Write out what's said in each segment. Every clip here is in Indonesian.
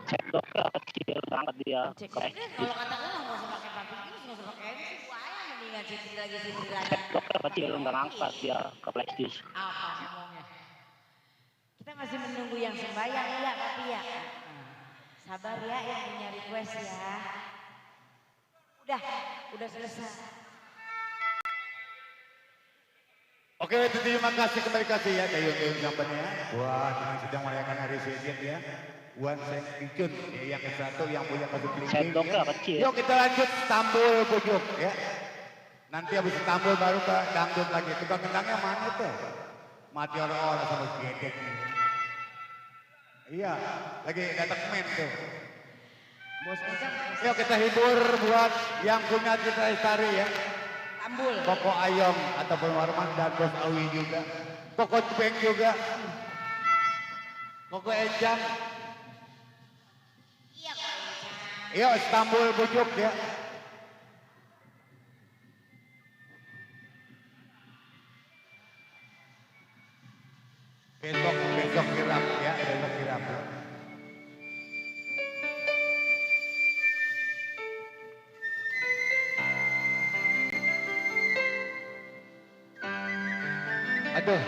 Sendoknya kecil banget dia. Cek kalau kata gue nggak usah pakai patung ini, nggak usah pakai MC, gue aja mendingan Siti lagi Sendoknya kecil nggak ngangkat dia ke flashdisk. apa ngomongnya? Kita masih menunggu yang sembahyang ya, tapi ya sabar ya yang punya request ya. Udah selesai. Oke, terima kasih kembali kasih ya dayung-dayung sampannya buat yang sedang merayakan hari Senin ya. Buat Sengkicun ya, yang ke satu yang punya kasus kelingking ya. Kecil. Yuk kita lanjut Tambul Pujuk ya. Nanti habis Tambul baru ke dangdut lagi. Tukang kendangnya mana tuh? Mati orang-orang sama gedek nih. Iya, lagi datang men tuh. Bos Ecam. Yuk kita hibur buat yang punya Citra Lestari ya. Ambul. Koko Ayong ataupun Warman dan Bos Awi juga. Koko Cepeng juga. Koko Ejang. Iya Kak Ecam. Yuk Istanbul Bujuk ya. Besok kirap ya, besok kirap. Aduh,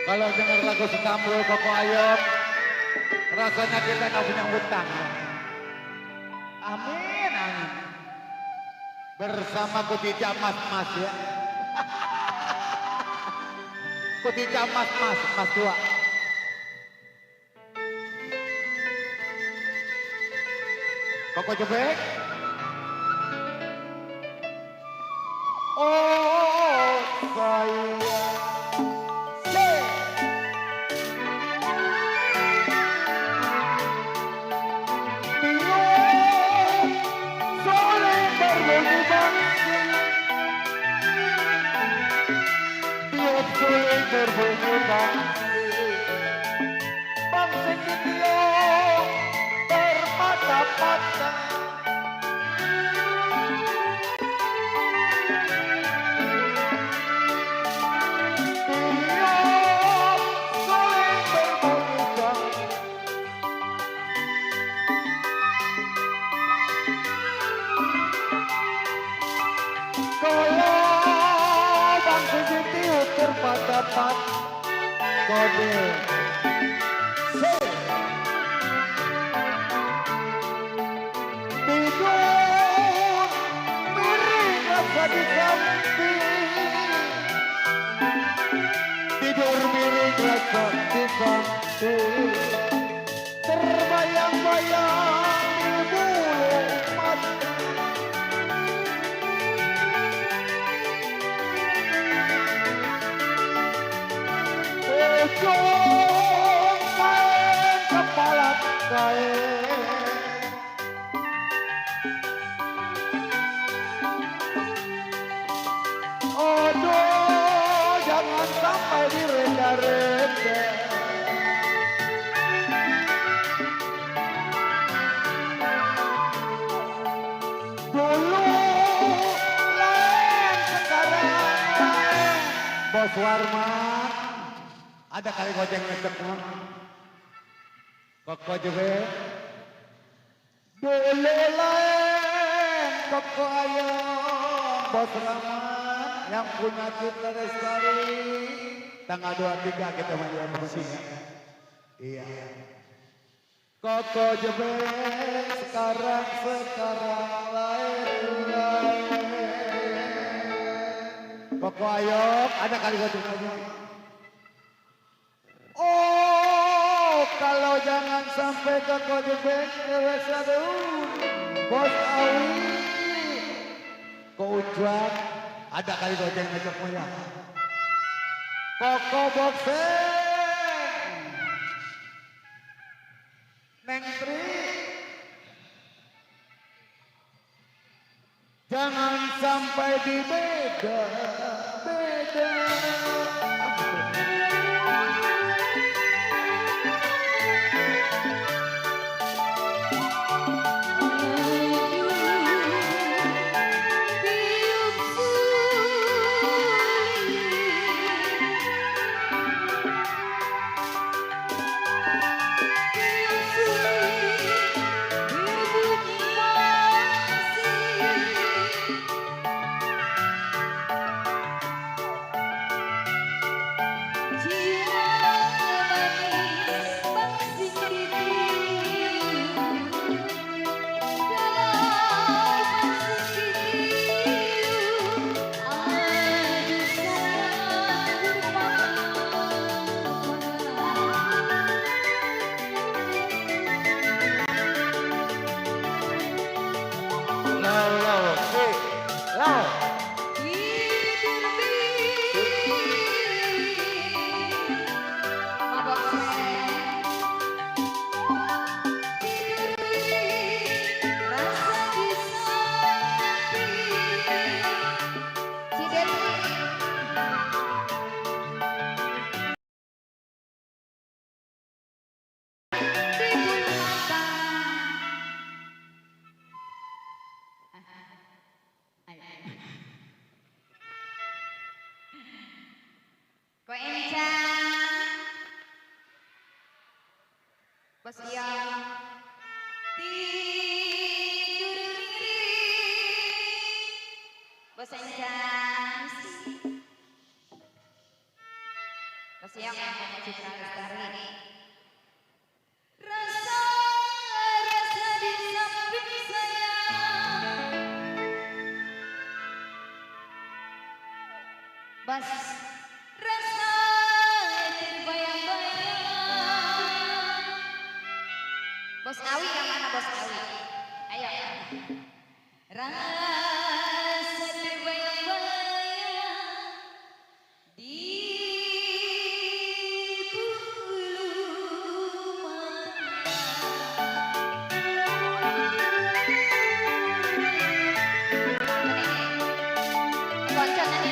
kalau dengar lagu Istanbul Koko Ayong, rasanya kita nggak punya hutang. Amin, amin. Bersama Kutija Mas ya. Kutija Mas 2. Koko Jebek. Oh, sayang. Berbunyi bangsa kita bermata-mata tiap saling berbunyi kalau bangsa kita bermata-mata kode tidur miring rasa di samping tidur miring rasa di samping terbayang-bayang di bulu mata ujung kain kepala kain aduh jangan sampai direnda-renda dulu lain sekarang lain Bos Warman ada kali gojeng ngecek mah. Koko juga. Dulu lain Koko Ayong Bos Rahman yang punya Citra Lestari. Tanggal 23 kita main bersihnya. Iya. Koko juga sekarang lain. Koko Ayong ada kali gojeng aja. Oh, kalau jangan sampai ke kode bank Bos Awi, Ujang, ada kali gojeng ngecek moya. Koko Boxing, Neng Tri, jangan sampai dibeda. Ko encang bos yang tidur bos encang bos yang Citra Lestari rasa di samping saya bos rasa terbayang-bayang. Bos Awi yang mana bos Awi? Ayo. Rasa terbayang-bayang di bulu mata. Konco tadi.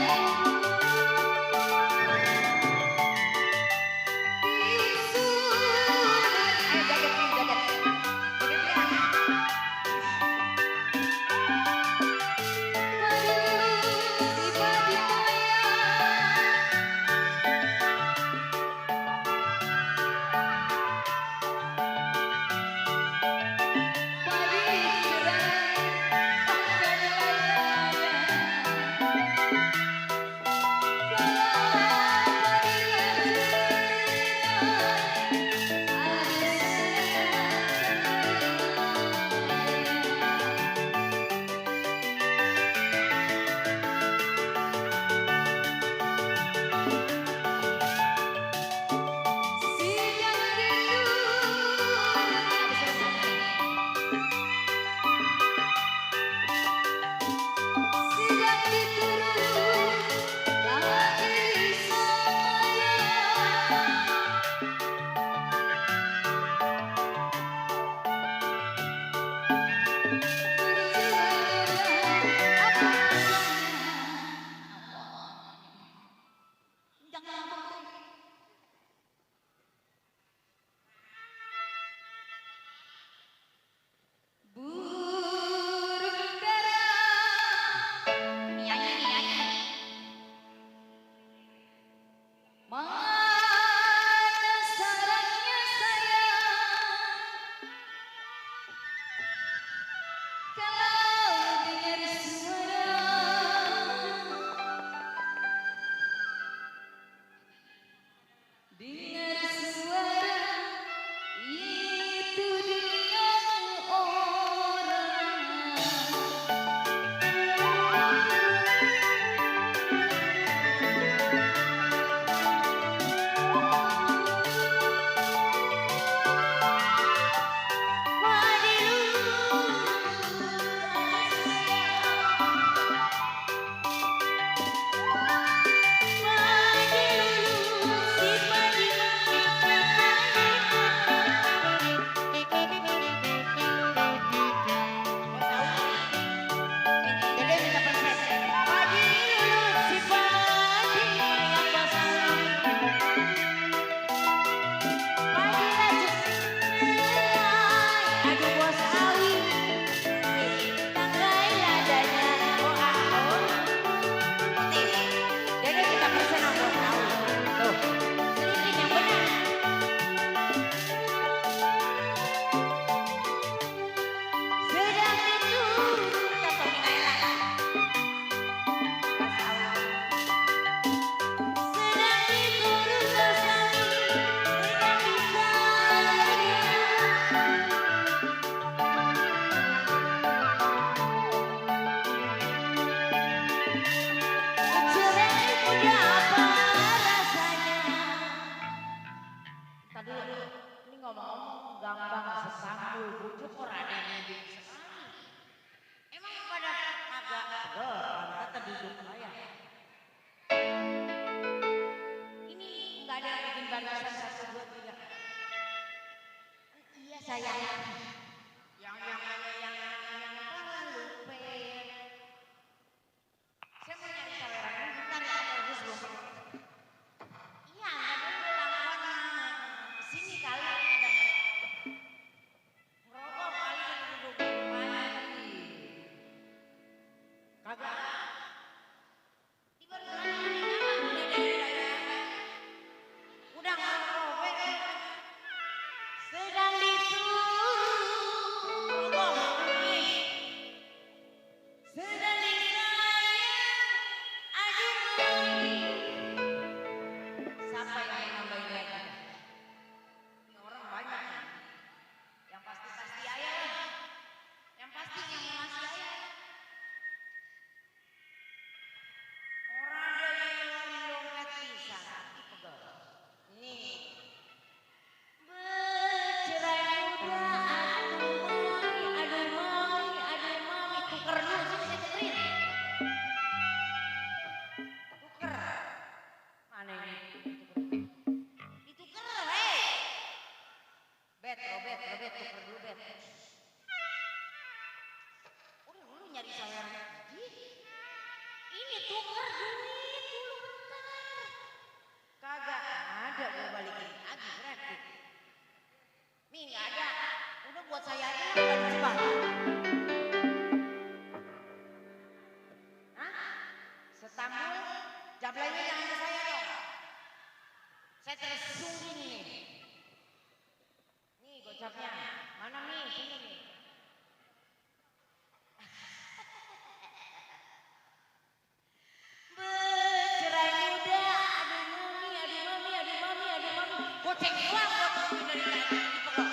goceng doang buat nungguin dari tadi gitu loh.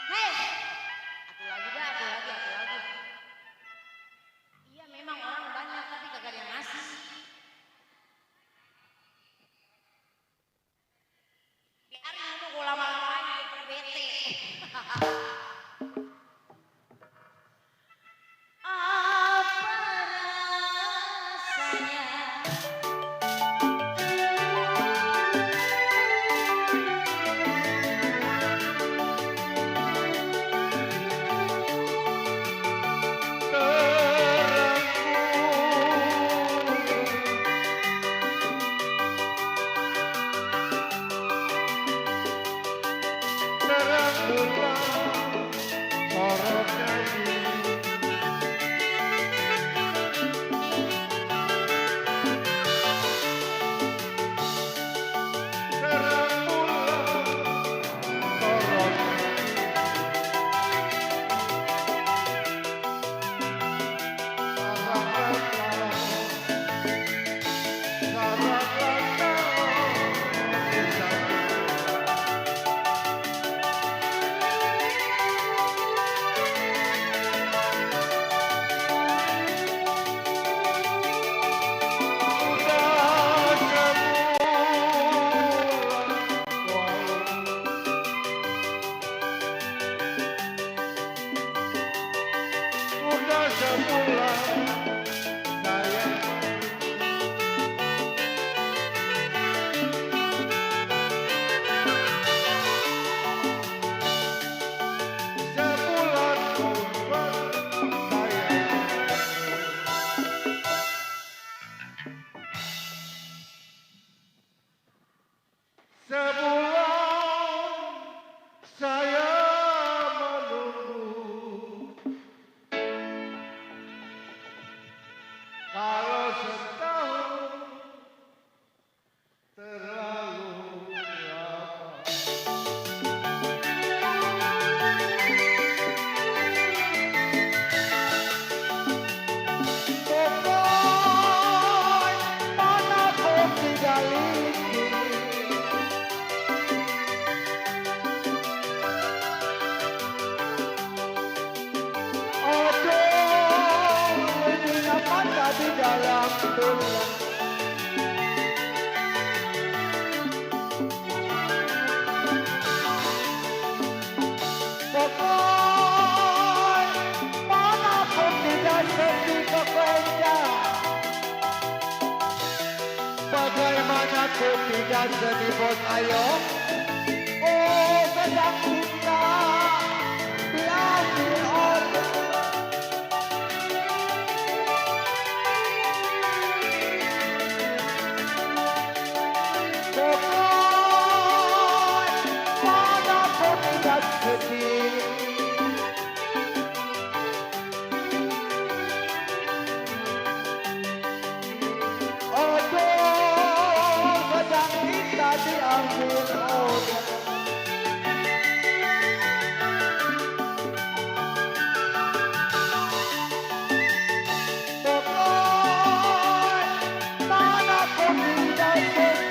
Hei, aku lagi dah, aku lagi. Iya memang orang banyak tapi kagak ada yang ngasih. Biarin ngomong gue lama-lama aja daripada bete. Apa rasanya? Terang bulan sorotnya ini terang bulan sorotnya udah sebulan saya sebulan korban saya sebulan saya menunggu kalau setahun terlalu lama. Pokoknya mana pun digaliki, aduh lebih mata di dalam dunia. Pokoknya mana pun tidak sedih kepenjang, bagaimanapun tidak sedih bos ayo. Oh sedang kita diambil orang. Pokoknya mana pun tidak sedih, aduh sedang kita diambil orang. Pokoknya mana pun tidak sedih.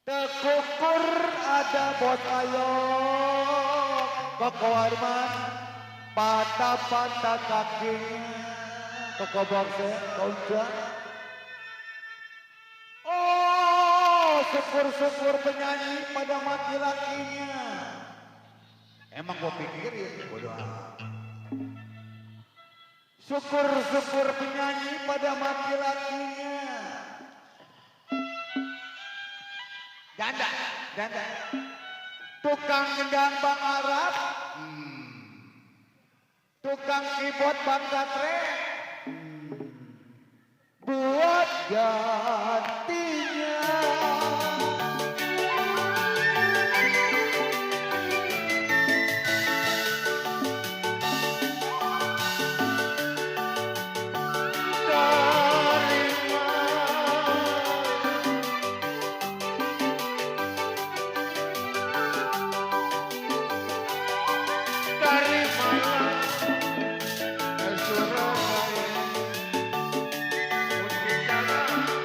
Tekukur ada bos ayo Bakoarman patah-patah kakinya toko bangsa kaunca. Oh syukur-syukur penyanyi pada mati lakinya. Emang gua pikirin bodoh amat. Syukur-syukur penyanyi pada mati lakinya. Janda. Tukang gendang Bang Arab, tukang keyboard Bang Gatre, buat gantinya. Dari Malang ke Surabaya, putih jalan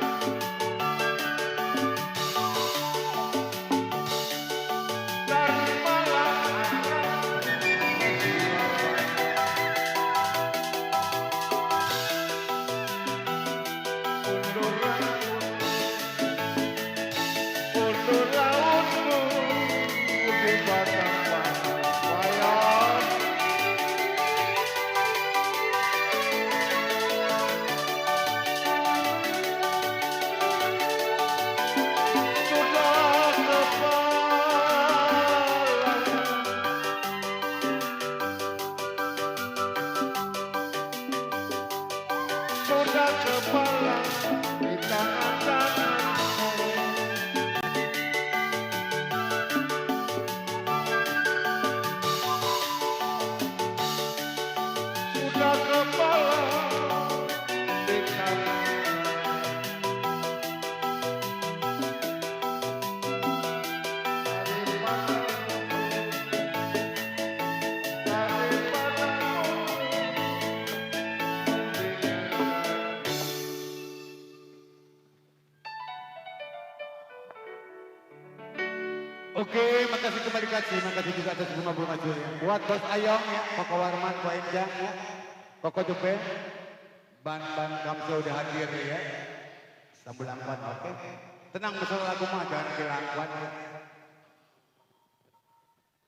Kuda kepala di tangan tanganmu. Kuda kepala di tangan. Oke, makasih kembali kasih, makasih juga atas bunga-bunga ya. Buat Bos Ayong ya, Koko Warman, Ko Enjang ya, Koko Jupe, Ban Kamso udah hadir ya. Sambul angkot, oke. Tenang, masalah lagu mah jangan kilangkuan ya.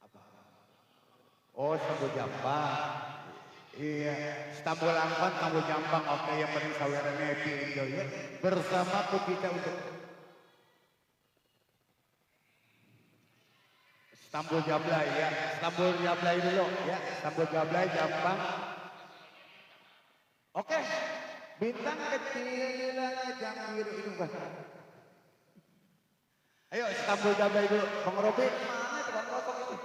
Apa? Oh, Sambul Jambang. Iya, Stambul Angkot, Sambul Jambang, oke, yang penting saweran happy enjoy ya. Bersama kita untuk Stambul Jablay ya, Stambul Jablay dulu ya, Stambul Jablay Jambang. Oke, bintang kecil jam biru itu kan. Ayo Stambul Jablay dulu, Bang Robi, mana tukang rokok itu?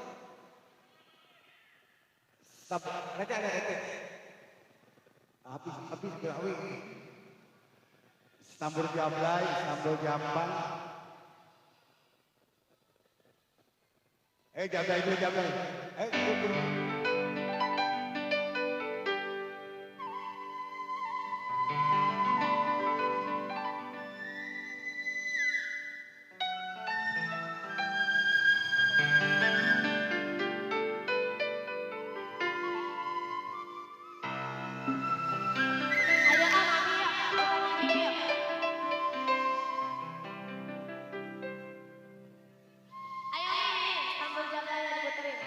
Nanti ada nanti. Habis berawi. Stambul Jablay, Stambul Jambang. Jablay dulu, Jablay. Dulu. Ayo ah mami ya, bukan mami ya. Ayo nih, Sambal Jablay diputerin.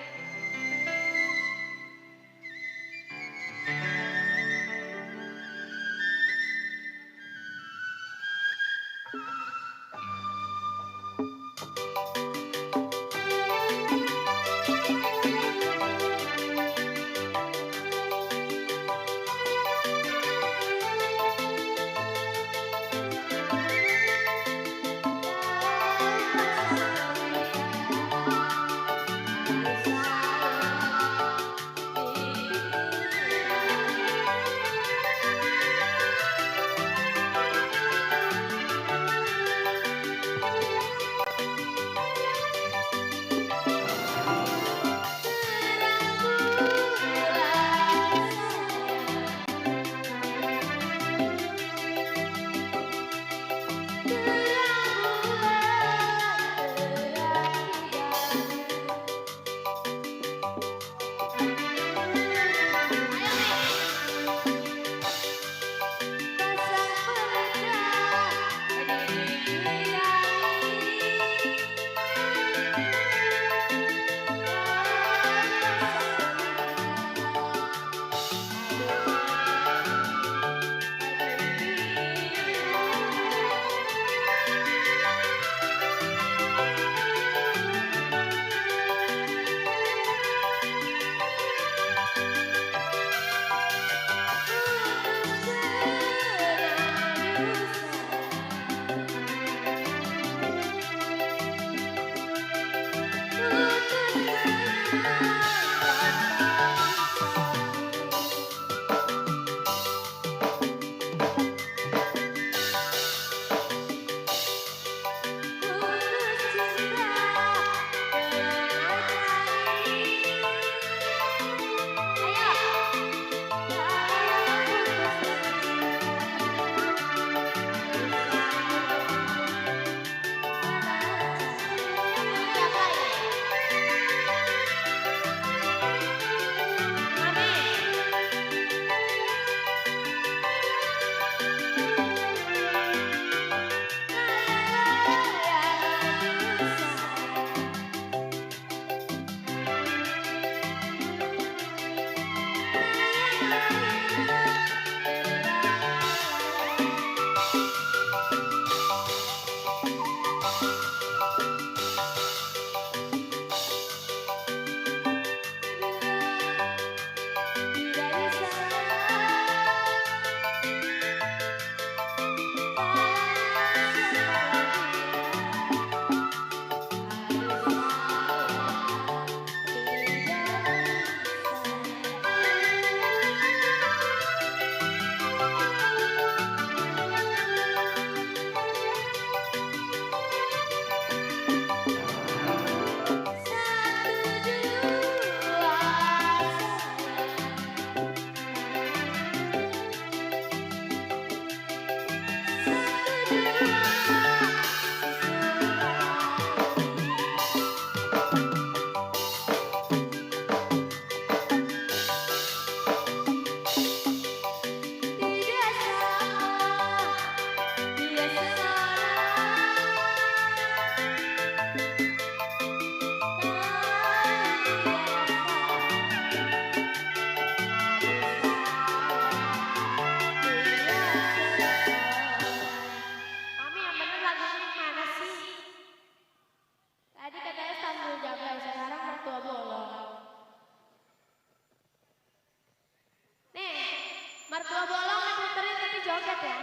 Mertua bolong diputerin tapi joget ya.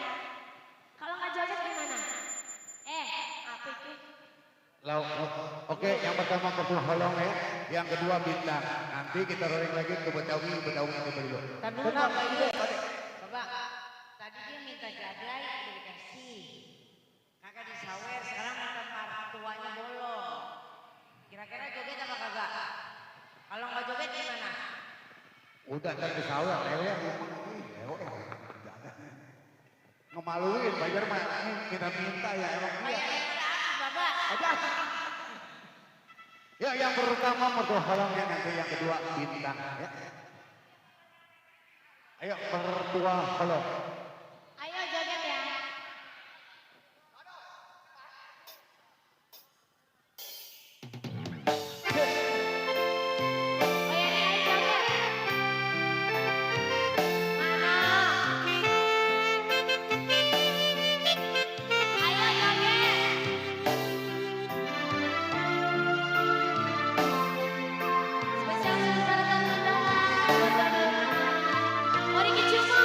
Kalau nggak joget gimana? Apa itu? Oke, yang pertama mertua bolong ya, yang kedua bintang. Nanti kita rolling lagi ke Betawi itu dulu. Tenang, Bapak, tadi dia minta gadai udah dikasih. Kakak disawer, sekarang minta mertuanya bolong. Kira-kira joget apa kagak? Kalau nggak joget gimana? Udah kan disawar, lewe. Ngemaluin, Bajar mah kita minta ya emang dia. Bapak. Ya yang pertama mertua bolong ya, nanti yang kedua bintang ya. Ayo mertua bolong. Ayo joget ya. Oh ya nih, ayo joget. Mana? Ayo joget. Spesial untuk para tamu undangan. Mari kita cuma.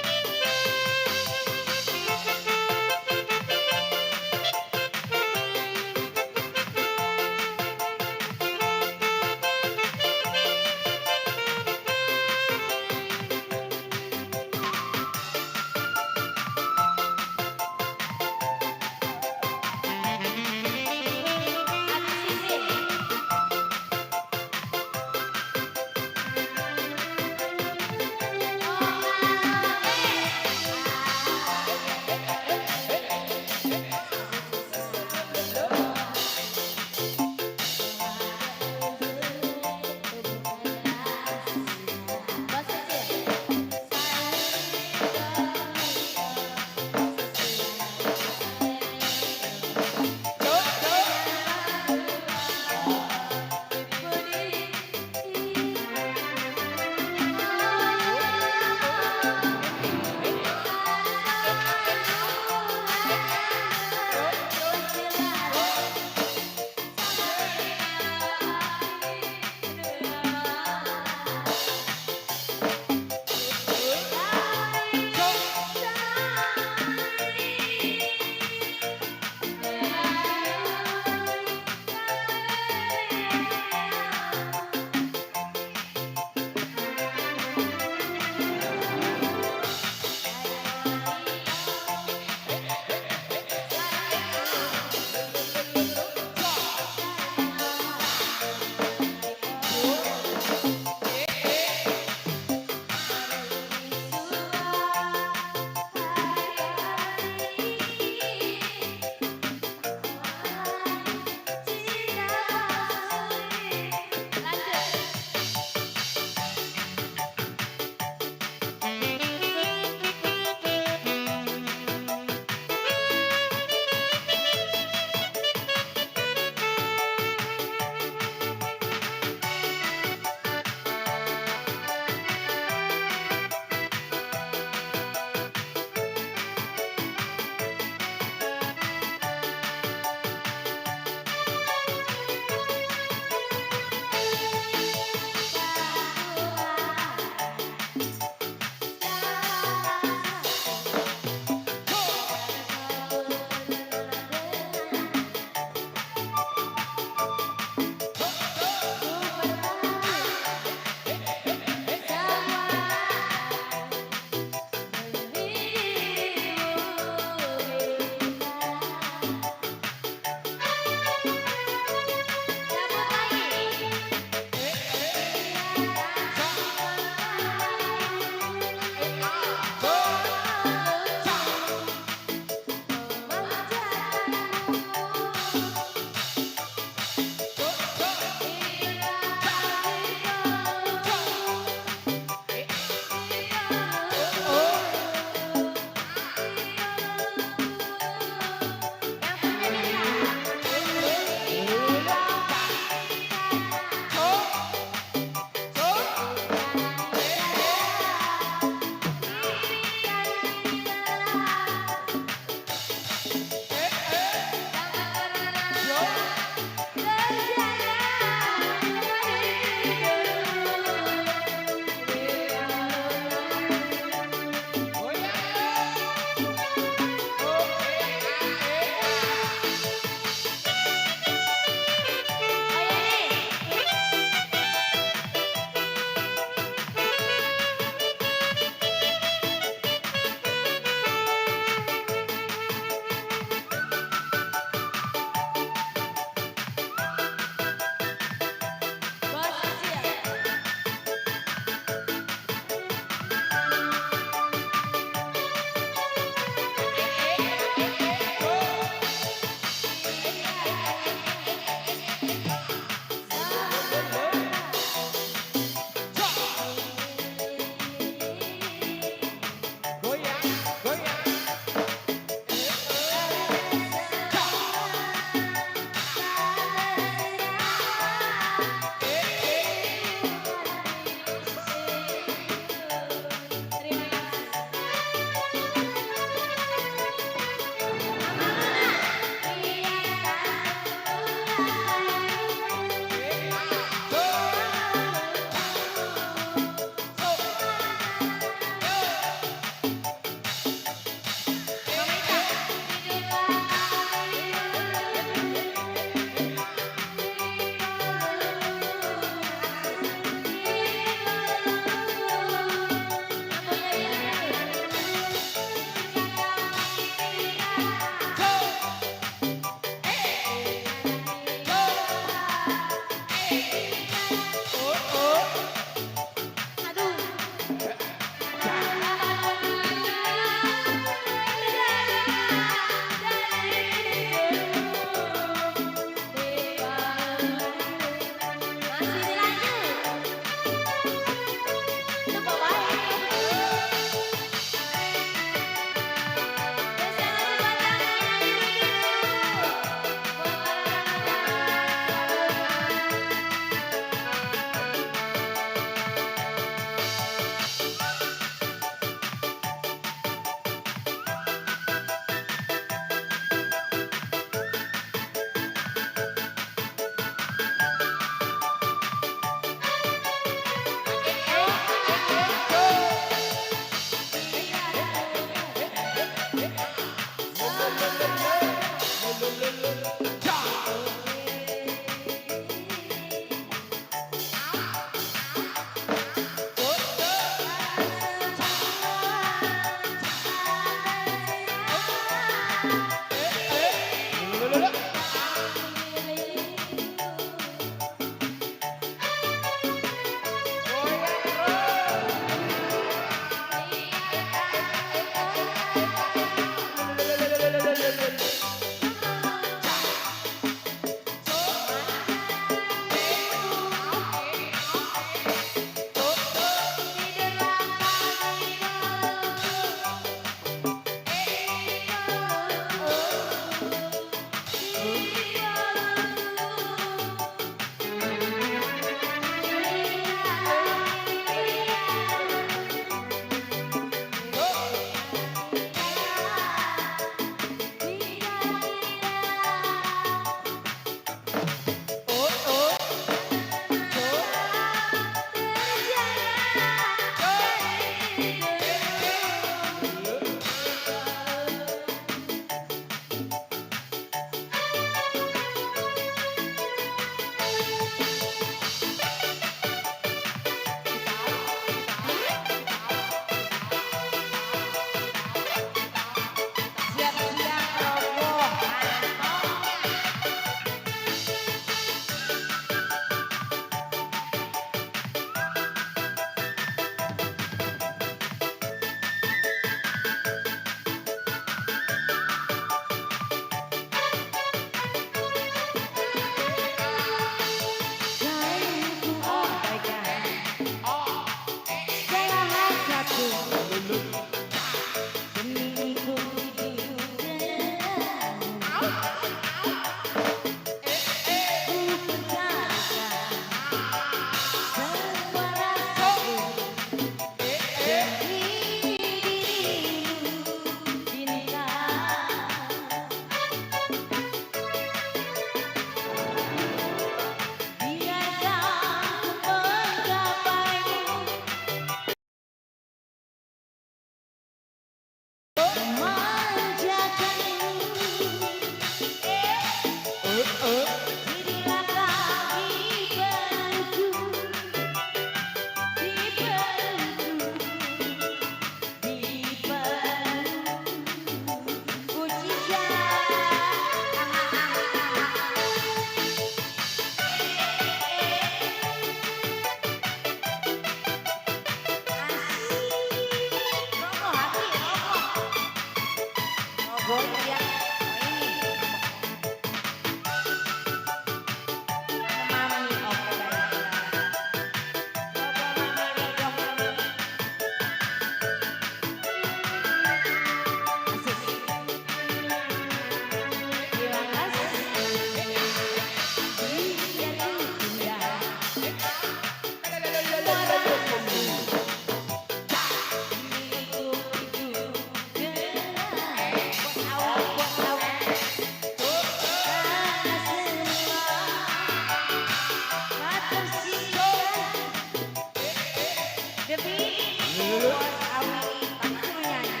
Bos Awi, tapi suruh nyanyi.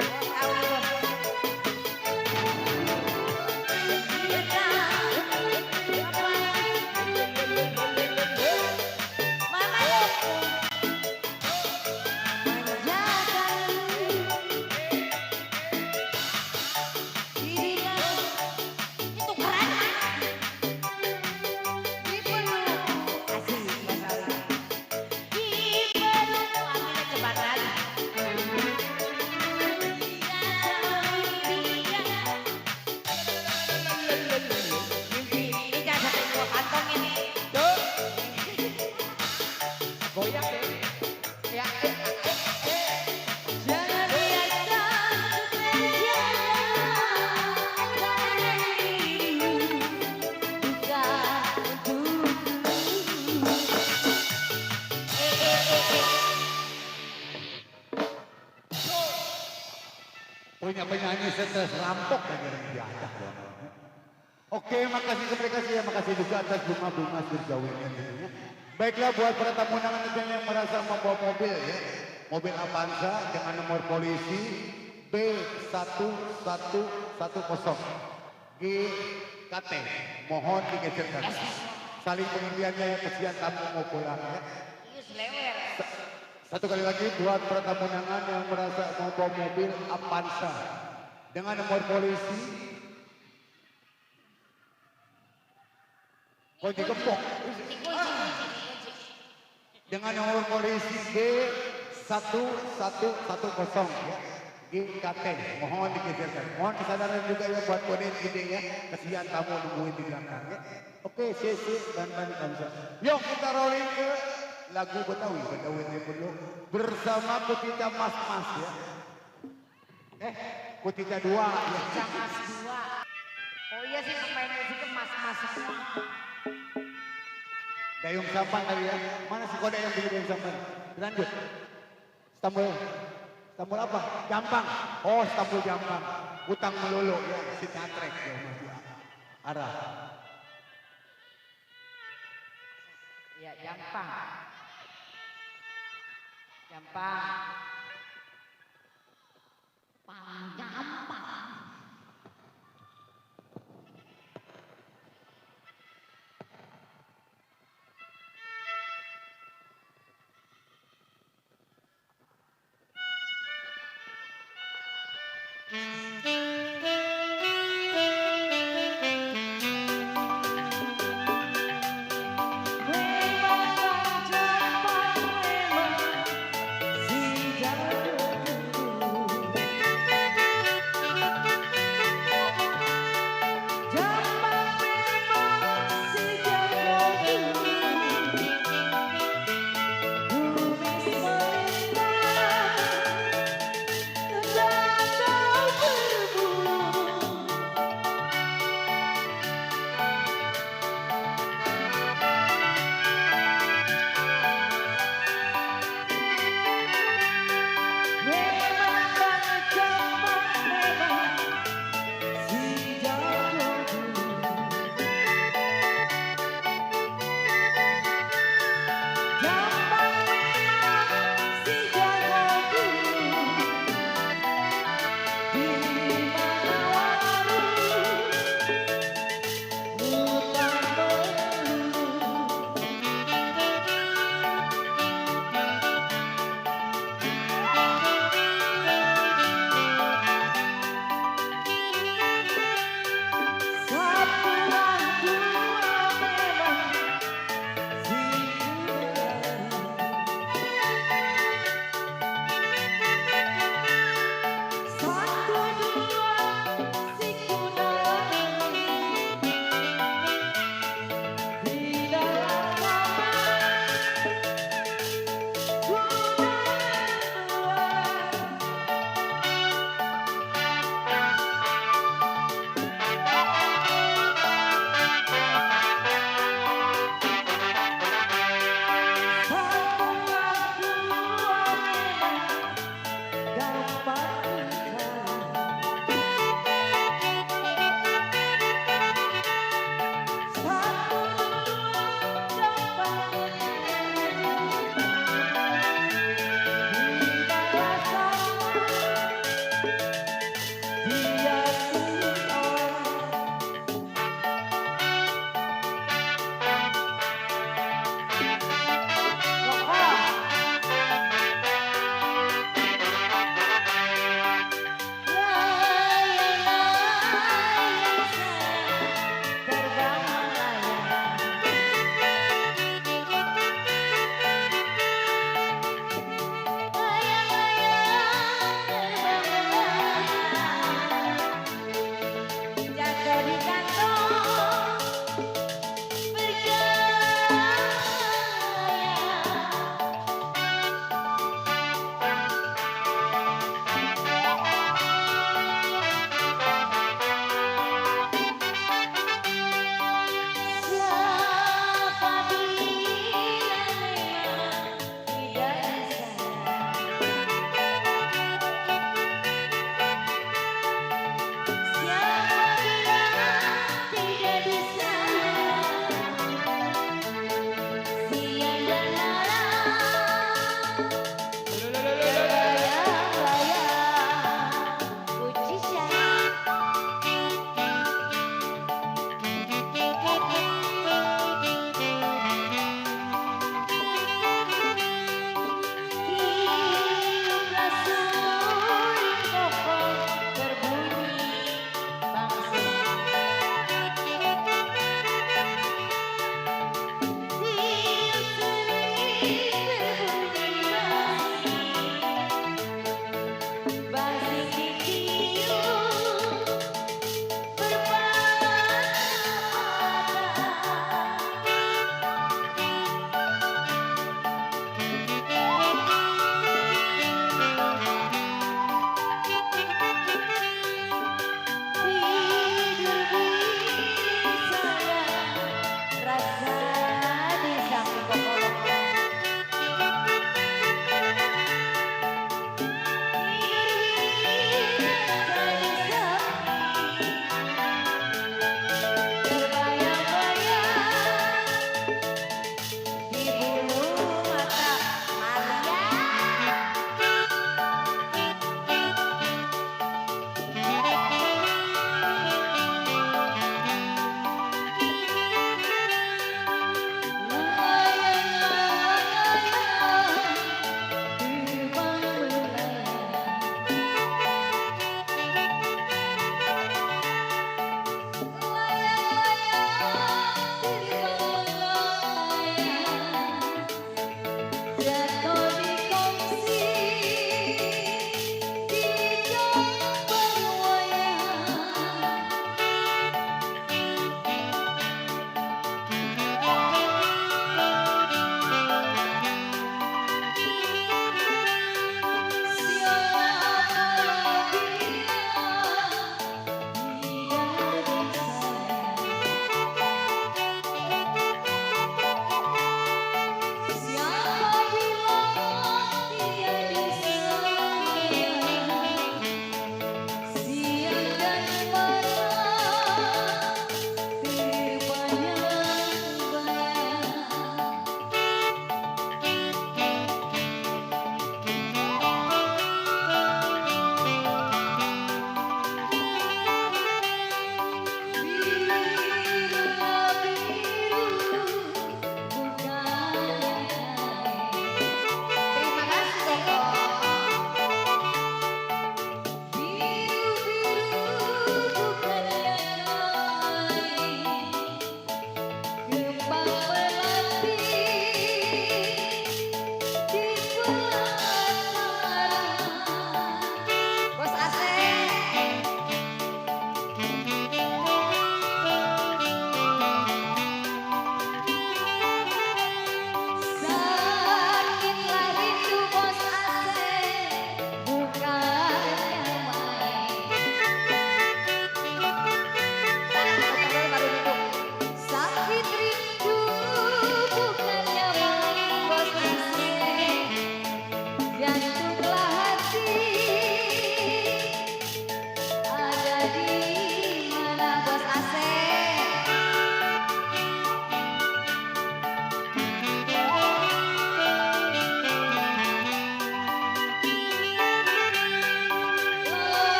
Bos Awi, bos. Kita apa? Mama menjaga dirinya itu keren. Dipeluk asik Mas Awi. Dipeluk ambilnya cepat lagi. Mimpi ini jangan sampai gua kantong ini. Tuh. Goyang deh. Ya, Jangan biarkan terjaga dirimu bukan untukku. Punya penyanyi stres rampok aja yang diajak dong. Oke, makasih ke mereka sih ya, makasih juga atas bunga-bunga surgawinya gitu ya. Baiklah buat para tamu undangan itu yang merasa membawa mobil ya. Mobil Avanza dengan nomor polisi B1110 GKT. Mohon digeserkan. Saling pengertiannya ya, kesian tamu mau pulang ya. Iya selewer. Satu kali lagi buat para tamu undangan yang merasa mau bawa mobil Avanza dengan nomor polisi kunci gembok dengan nomor polisi B1110 ya, GKT. Mohon digeserkan. Mohon kesadaran juga ya buat koden ide ya. Kesian tamu nungguin di belakang ya. Oke, sesi dan Kamsa. Yuk kita rolling ke lagu Betawi ini dulu bersama Kutita Mas ya. Kutita 2 ya. Mas dua. Oh iya sih pemain musiknya mas semua. Dayung Sampan kali ya. Mana si kode yang beli Dayung Sampan? Lanjut. Istanbul. Istanbul apa? Jampang. Oh, Istanbul Jampang. Utang melulu ya. Si Catrek ya. Arah. Ya Jampang. Jampang. Jampang.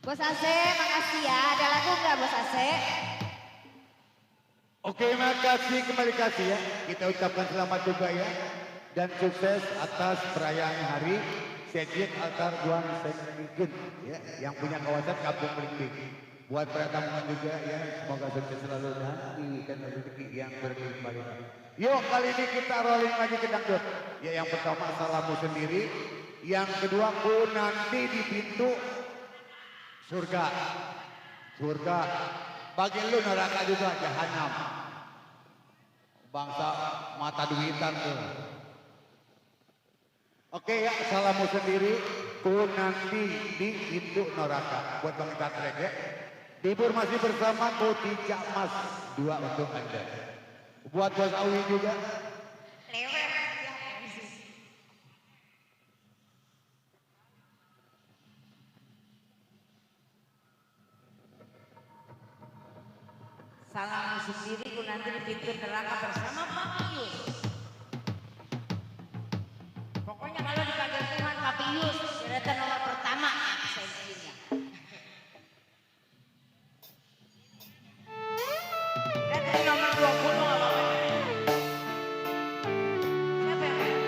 Bos Ase, makasih ya. Ada lagu nggak Bos Ase? Oke, makasih kembali kasih ya. Kita ucapkan selamat juga ya. Dan sukses atas perayaan hari Sejid Altar Guang Sengkigen ya, yang punya kawasan Kampung Melimping. Buat para tamuan juga ya, semoga sukses selalu nanti dan rezeki yang berlimpah. Yuk, kali ini kita rolling lagi ke dangdut. Ya, yang pertama Salahmu Sendiri, yang kedua Ku Nanti di Pintu Surga. Surga. Bagi lu neraka juga jahanam. Bangsa mata duitan tuh. Oke ya, Salahmu Sendiri, Ku Nanti di Pintu Neraka. Buat Bang Tatrek ya. Tibur masih bersama Kotija Mas. 2 untuk Anda. Buat Bos Awi juga. Lewat. Salahmu Sendiri, Ku Nanti di Pintu Neraka bersama Pak Pius. Pokoknya kalau dipanggil Tuhan Pak Pius, kereta nomor pertama absensinya. Kereta nomor 20 apa? Siapa yang main?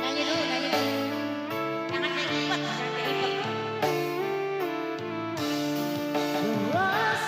Nyanyi dulu, nyanyi dulu. Jangan nyanyi ikut, jangan nyanyi ikut. Puas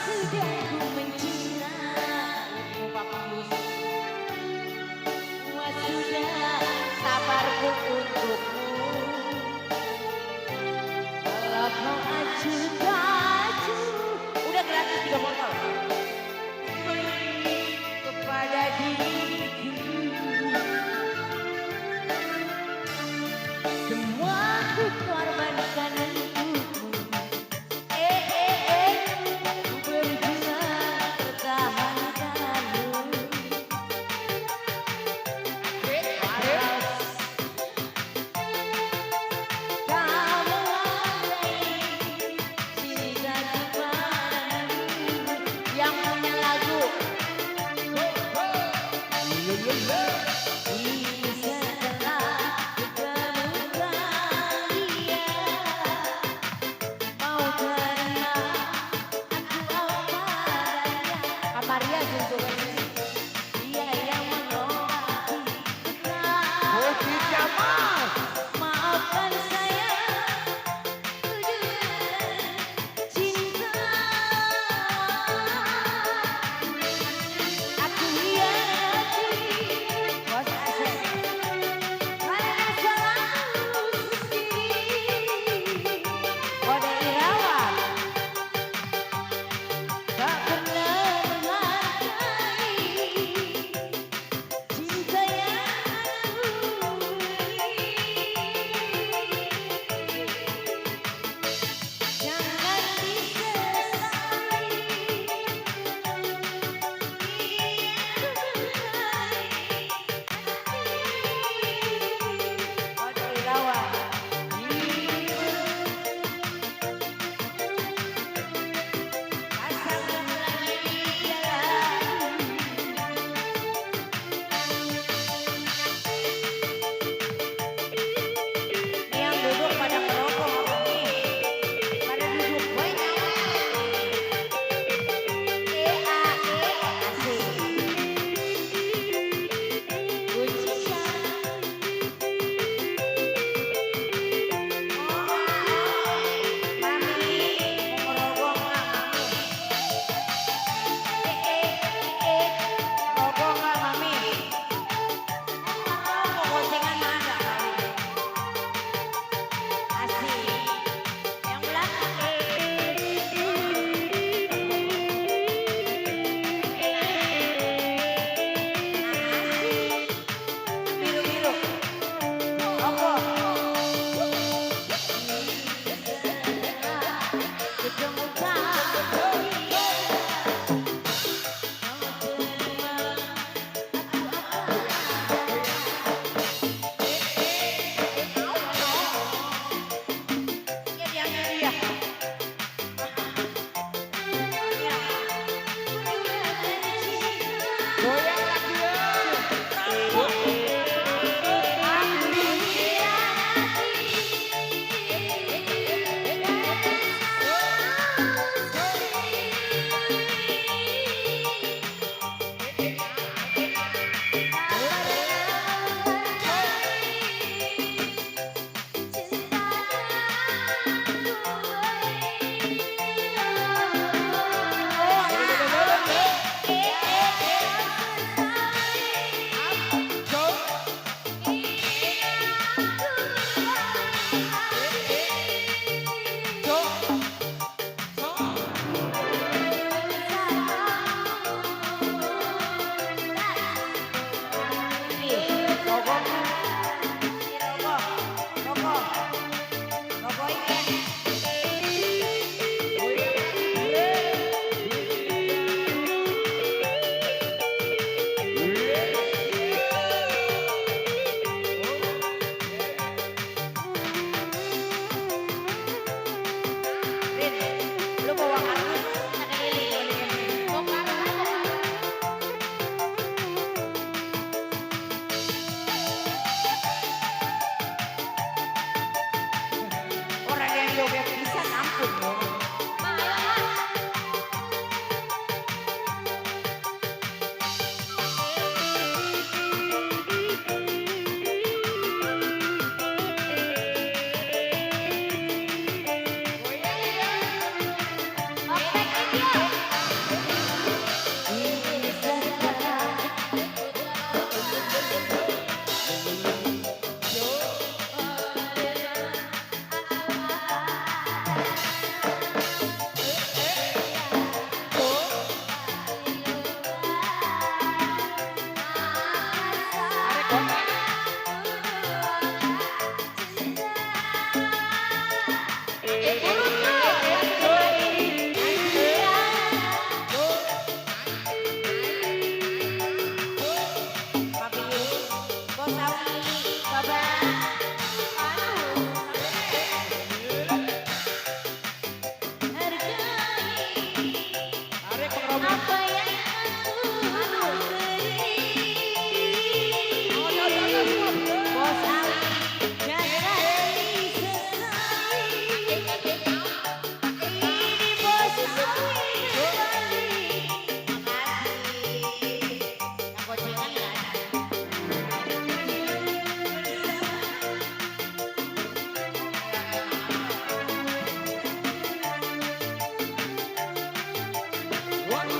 Mami,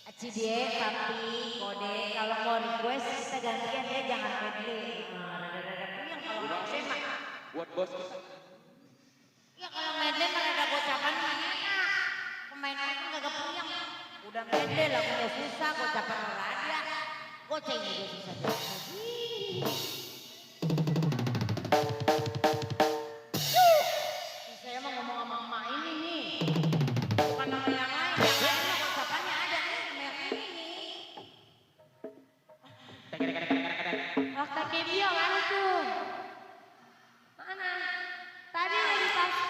Aci dia, papi, kode, kalau mau request kita gantian ya, jangan medley. Rada-rada puyeng kalau mau sema. Buat bos kita. Ya kalau medley mah ada gocapan mah enak. Pemain-pemain kan gak puyeng. Udah medley lagunya susah, gocapan rada. Goceng juga susah. Saya mah ngomong sama emak ini nih. Bukan nama yang lain, yang lain mah gocapannya ada nih, sama yang ini nih. Waktu Kebio mana tuh? Mana? Tadi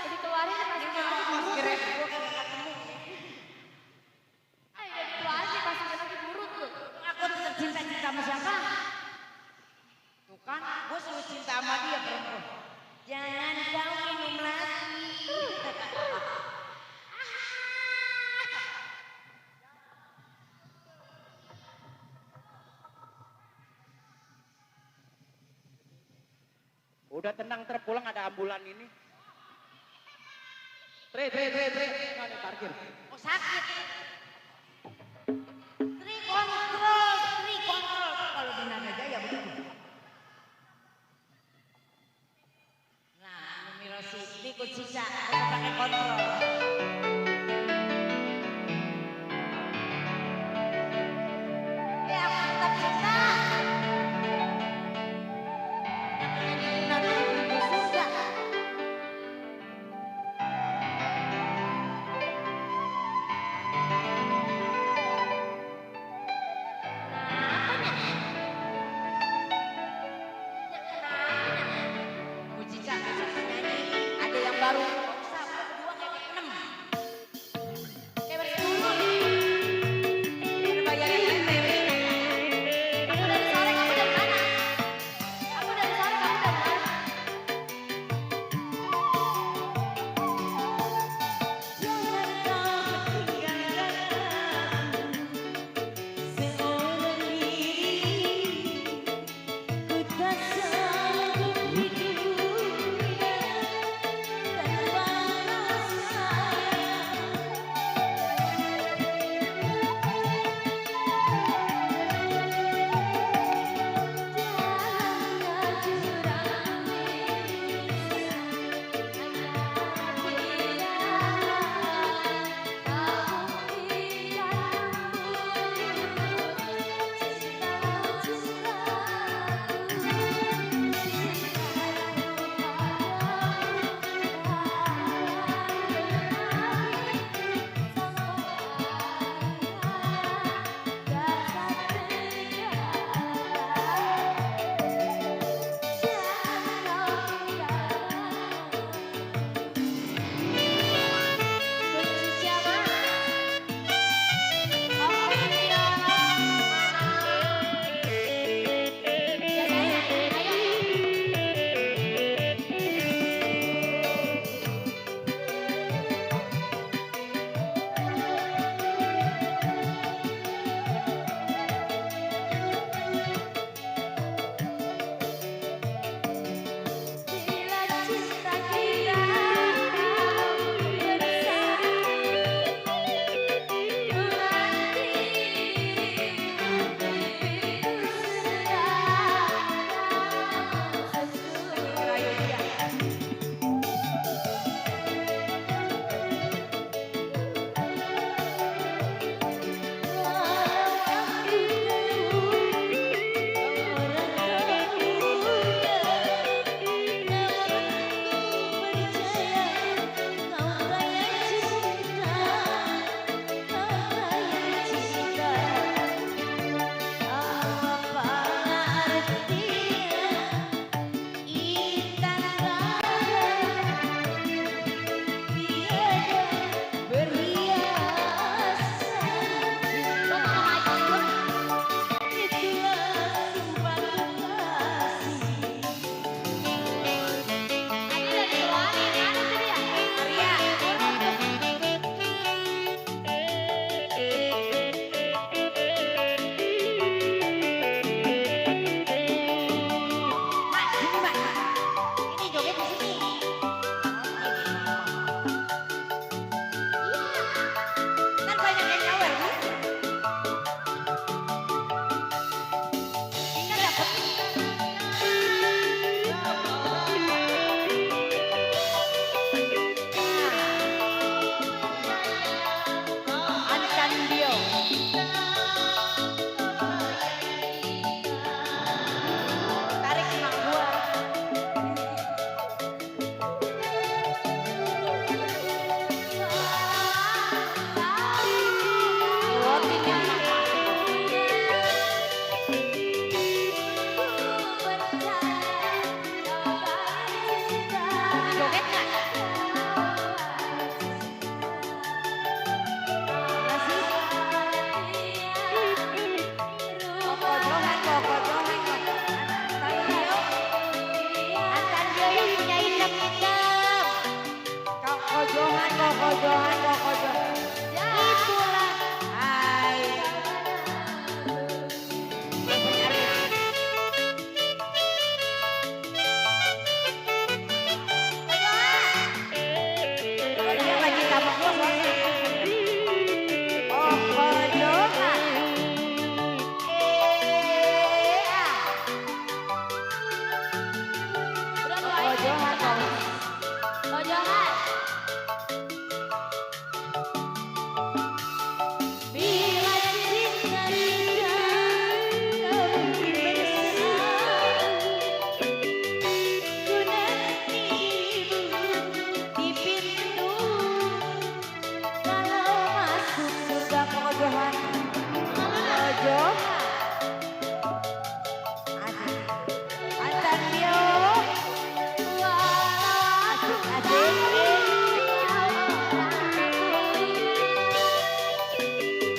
dikeluarin pas Pas keren, gua kagak ketemu. Ayo dikeluarin dipasukin lagi burut tuh. Aku tetap cinta-cinta sama siapa? Tuh kan, gue selalu cinta sama dia perempuan. Jangan kau minum lagi. Udah tenang terpulang ada ambulan ini. Tre. Mana parkir? Oh sakit. Tri kontrol. Kalau di Naga ya begitu. Nah, Numiro Siti ikut Cica, aku pakai kontrol. Ya, aku tetap cinta. Nanti ibu surga. Nah, apanya?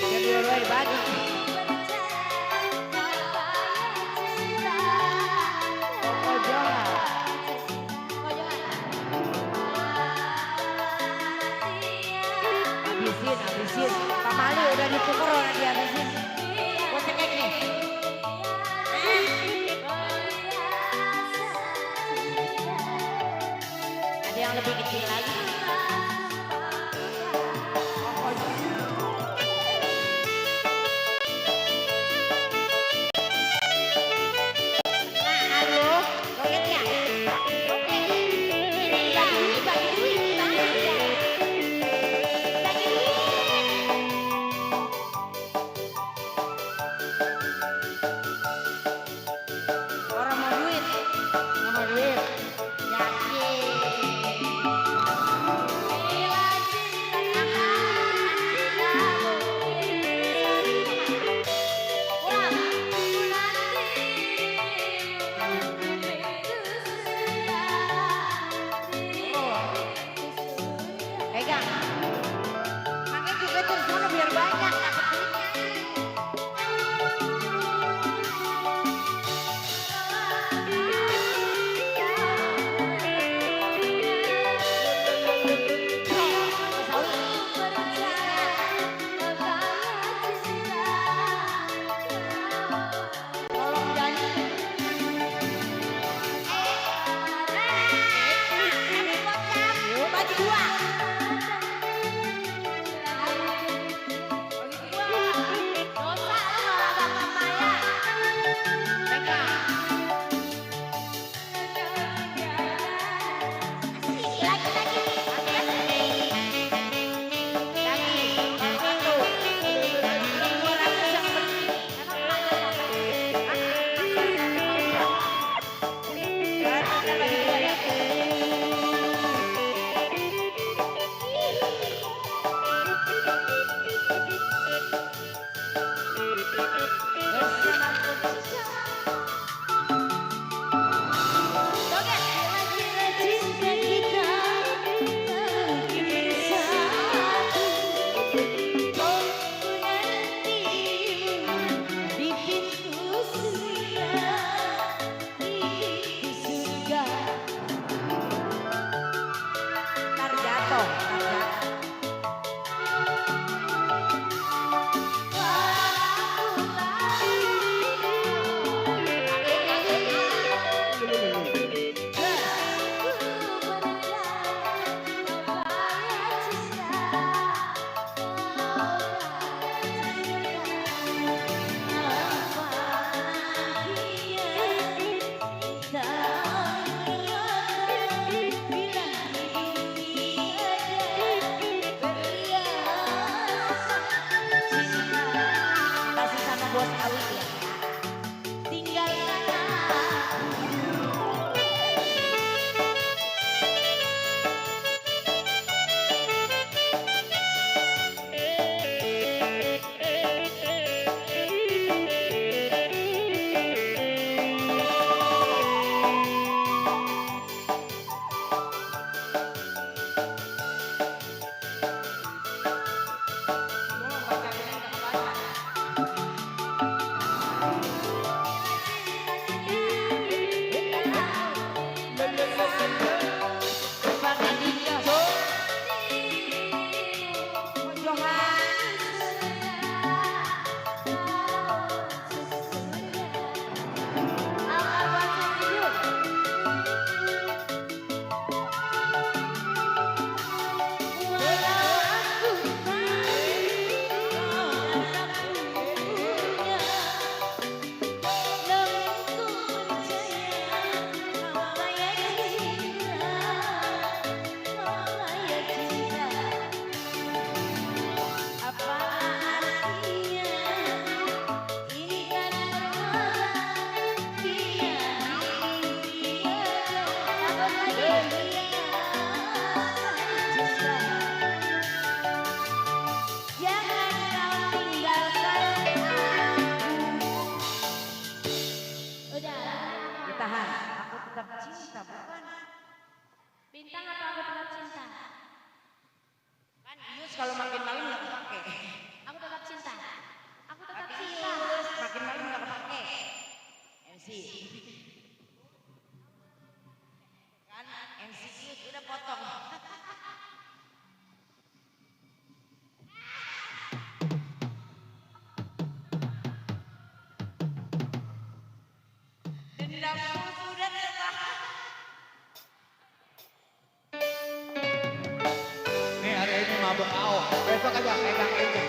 Yang dua-duanya bagi. Koko Johan. Habisin. Pak Mali udah dituker udah dihabisin. Gue cekek nih. Ada yang lebih kecil lagi. Koko Johan. Nah, halo, joget ya? Oke. Ini bagi duit, bagi duit. Orang mau duit, nggak mau duit. Yakin. kita potong. Dendamku sudah tertahan. Nih hari ini mabuk kau. Besok aja pegang ini.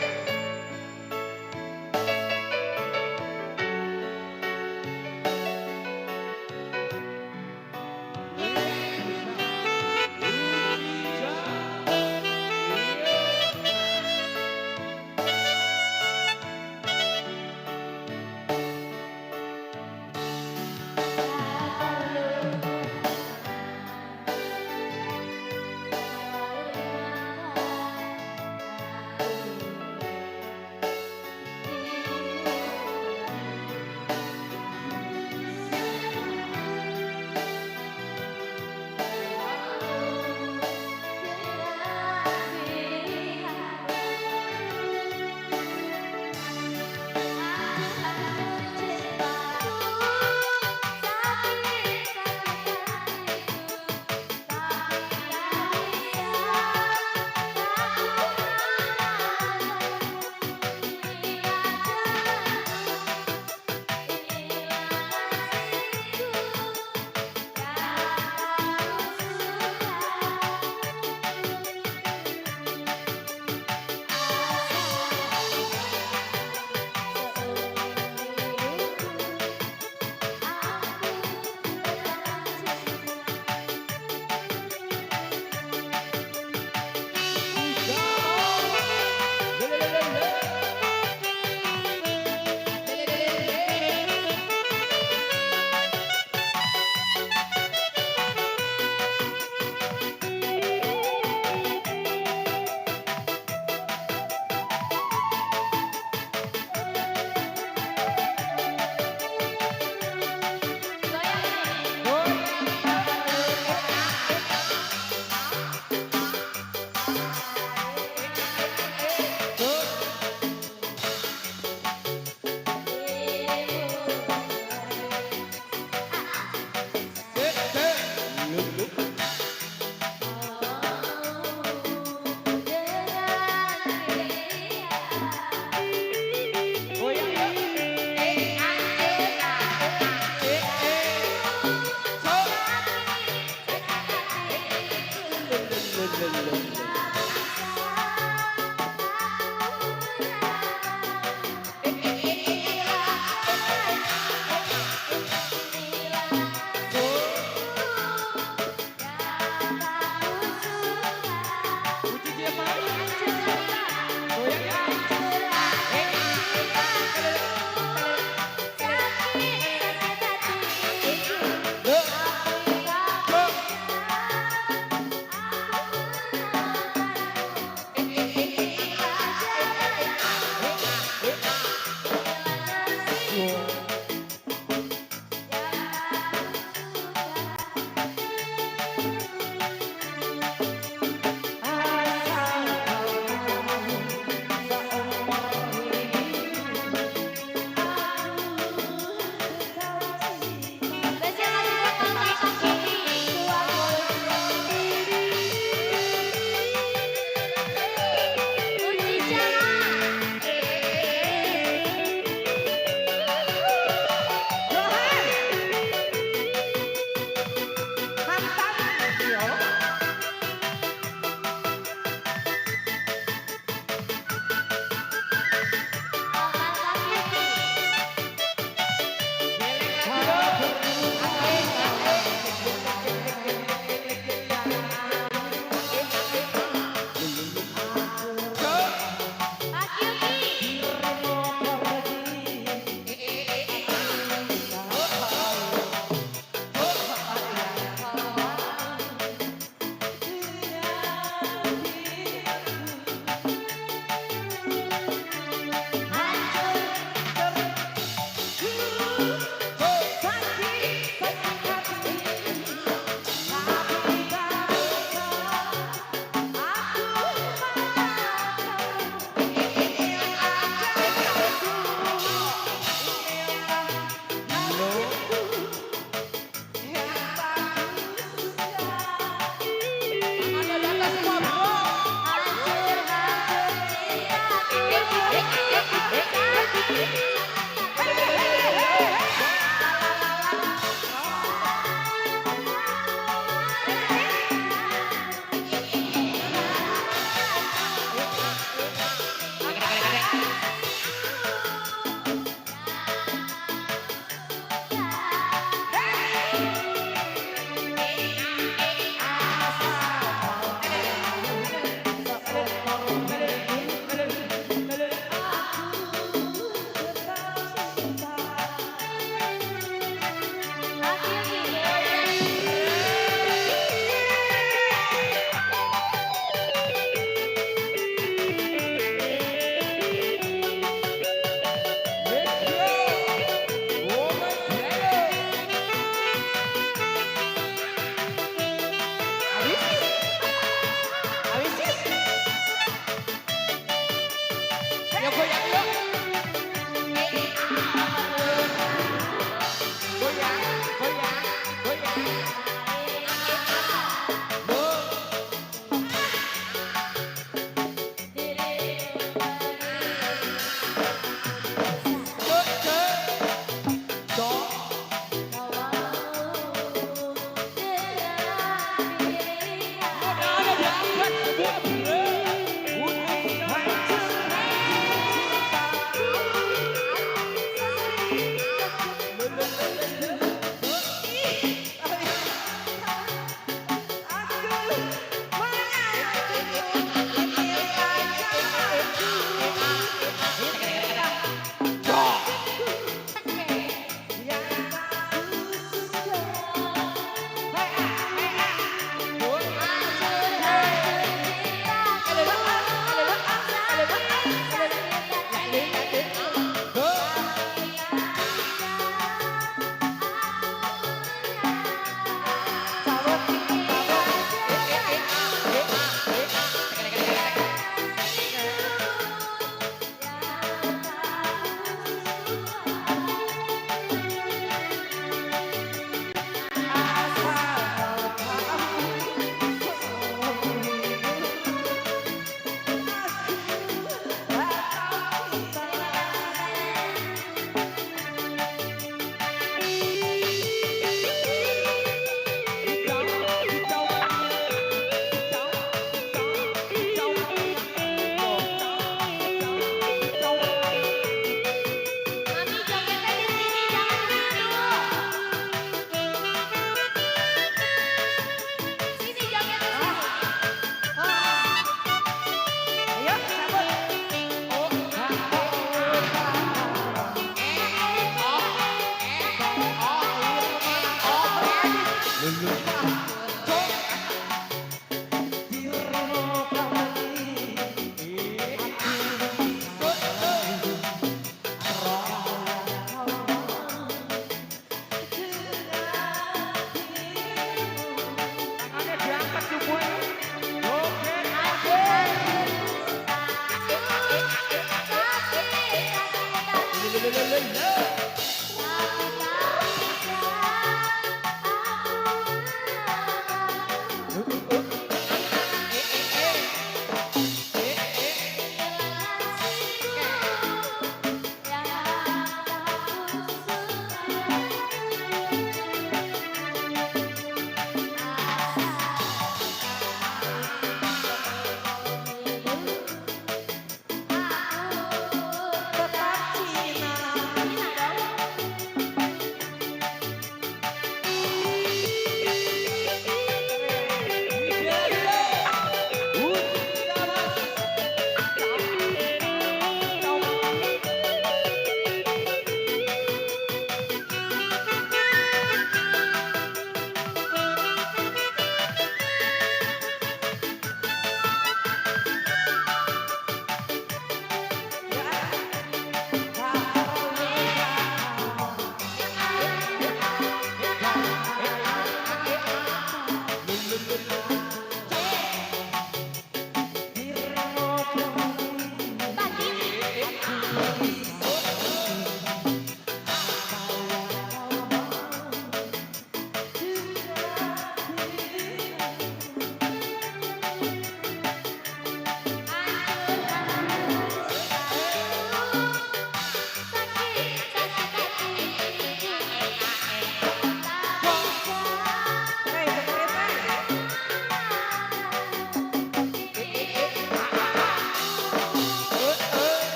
Hancur cinta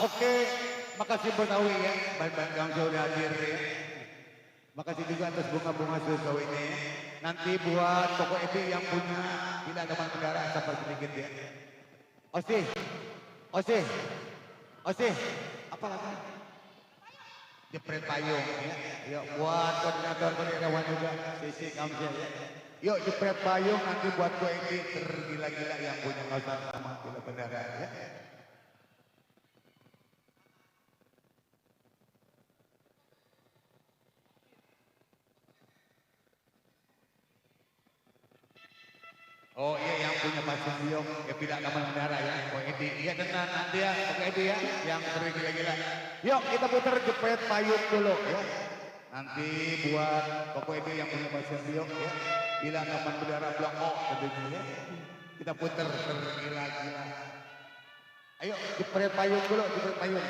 Oke, makasih buat Awi ya, baik-baik yang sudah hadir ya. Makasih juga atas bunga-bunga susu ini ya. Nanti buat toko Ebi yang punya tidak teman kendaraan sabar sedikit ya. Osi, Osi, Osi, apa lagi? Jepret payung ya. Yuk buat koordinator karyawan juga, Sisi Kamsia ya. Yuk jepret payung nanti buat toko Ebi tergila-gila yang punya kawasan sama gila kendaraan ya. Oh iya yang punya pasien biong ya tidak kamar menara ya, Ko Edi. Iya tenang nanti ya, Ko Edi ya, yang tergila-gila. Yuk kita putar jepret payung dulu ya. Nanti buat Ko Edi yang punya pasien biong ya, bila kamar menara blok O tentunya ya. Kita putar tergila-gila. Ayo jepret payung dulu, jepret payung.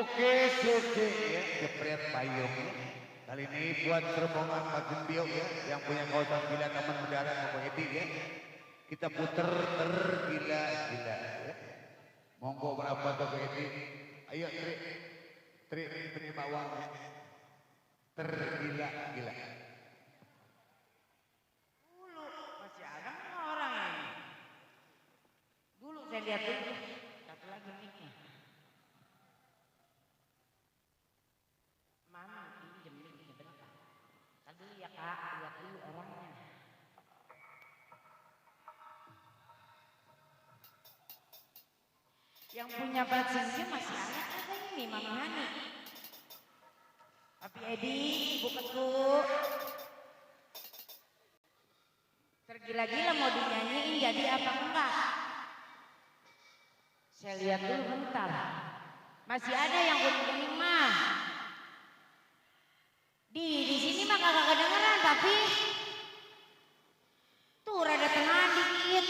Suki ya, jepret payung. Kali ini buat rombongan Pak Gembio ya, yang punya kawasan gila taman mendarat Bapak Edi ya. Kita puter tergila-gila ya. Monggo berapa Bapak Edi? Ayo Tri bawang ya. Tergila-gila. Dulu masih ada nggak orang ini? Dulu saya lihat dulu. Satu lagi mic-nya. Mama pinjem mic-nya bentar. Kan dulu ya Kak, lihat dulu orangnya. Yang punya plat SIM masih ada ini Mama Hani. Papi Edi, Ibu Ketu. Tergila-gila mau dinyanyiin jadi apa enggak? Saya lihat dulu bentar. Masih ada yang kuning-kuning mah. Di sini mah kagak kedengeran tapi tuh rada tenang dikit.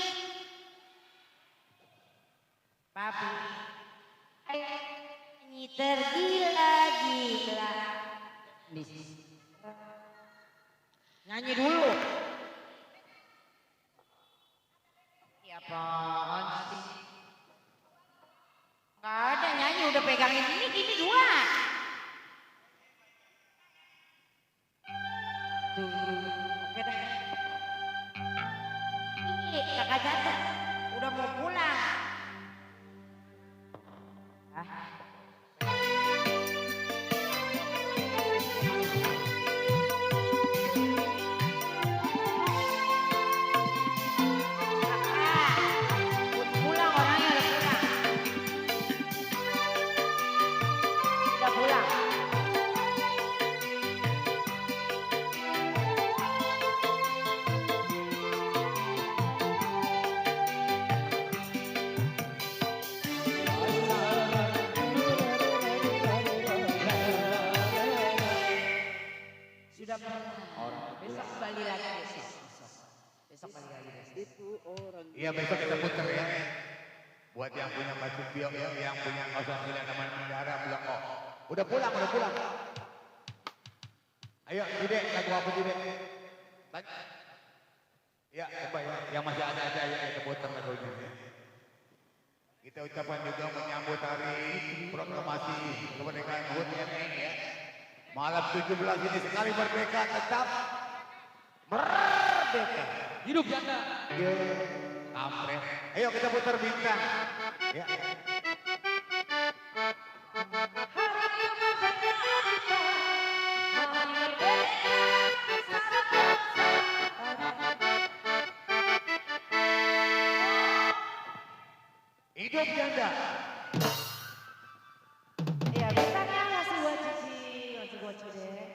Papi, ini tergila-gila. Nyanyi dulu. Ya apaan sih? Gak ada nyanyi udah pegangin ini gini dua. Tuh, oke dah. Ih, kakak jatuh. Udah mau pulang. Pulang orangnya udah pulang. Udah pulang. Sudah pulang. Besok balik lagi besok. Besok balik lagi besok. Iya besok kita puter ya. Buat yang punya Pak Gembio ya, yang punya kawasan gila taman mendarat bilang kok. Udah pulang. Ayo Dide, lagu apa Dide? Ya, coba ya, yang masih ada aja ya kita putar lagunya. Kita ucapkan juga menyambut hari proklamasi kemerdekaan HUT RI ya. Malam 17 ini sekali merdeka tetap merdeka. Hidup janda. Kampret. Ayo kita putar bintang. Ya. Hidup janda. Ya bentar ya masih gua cuci deh.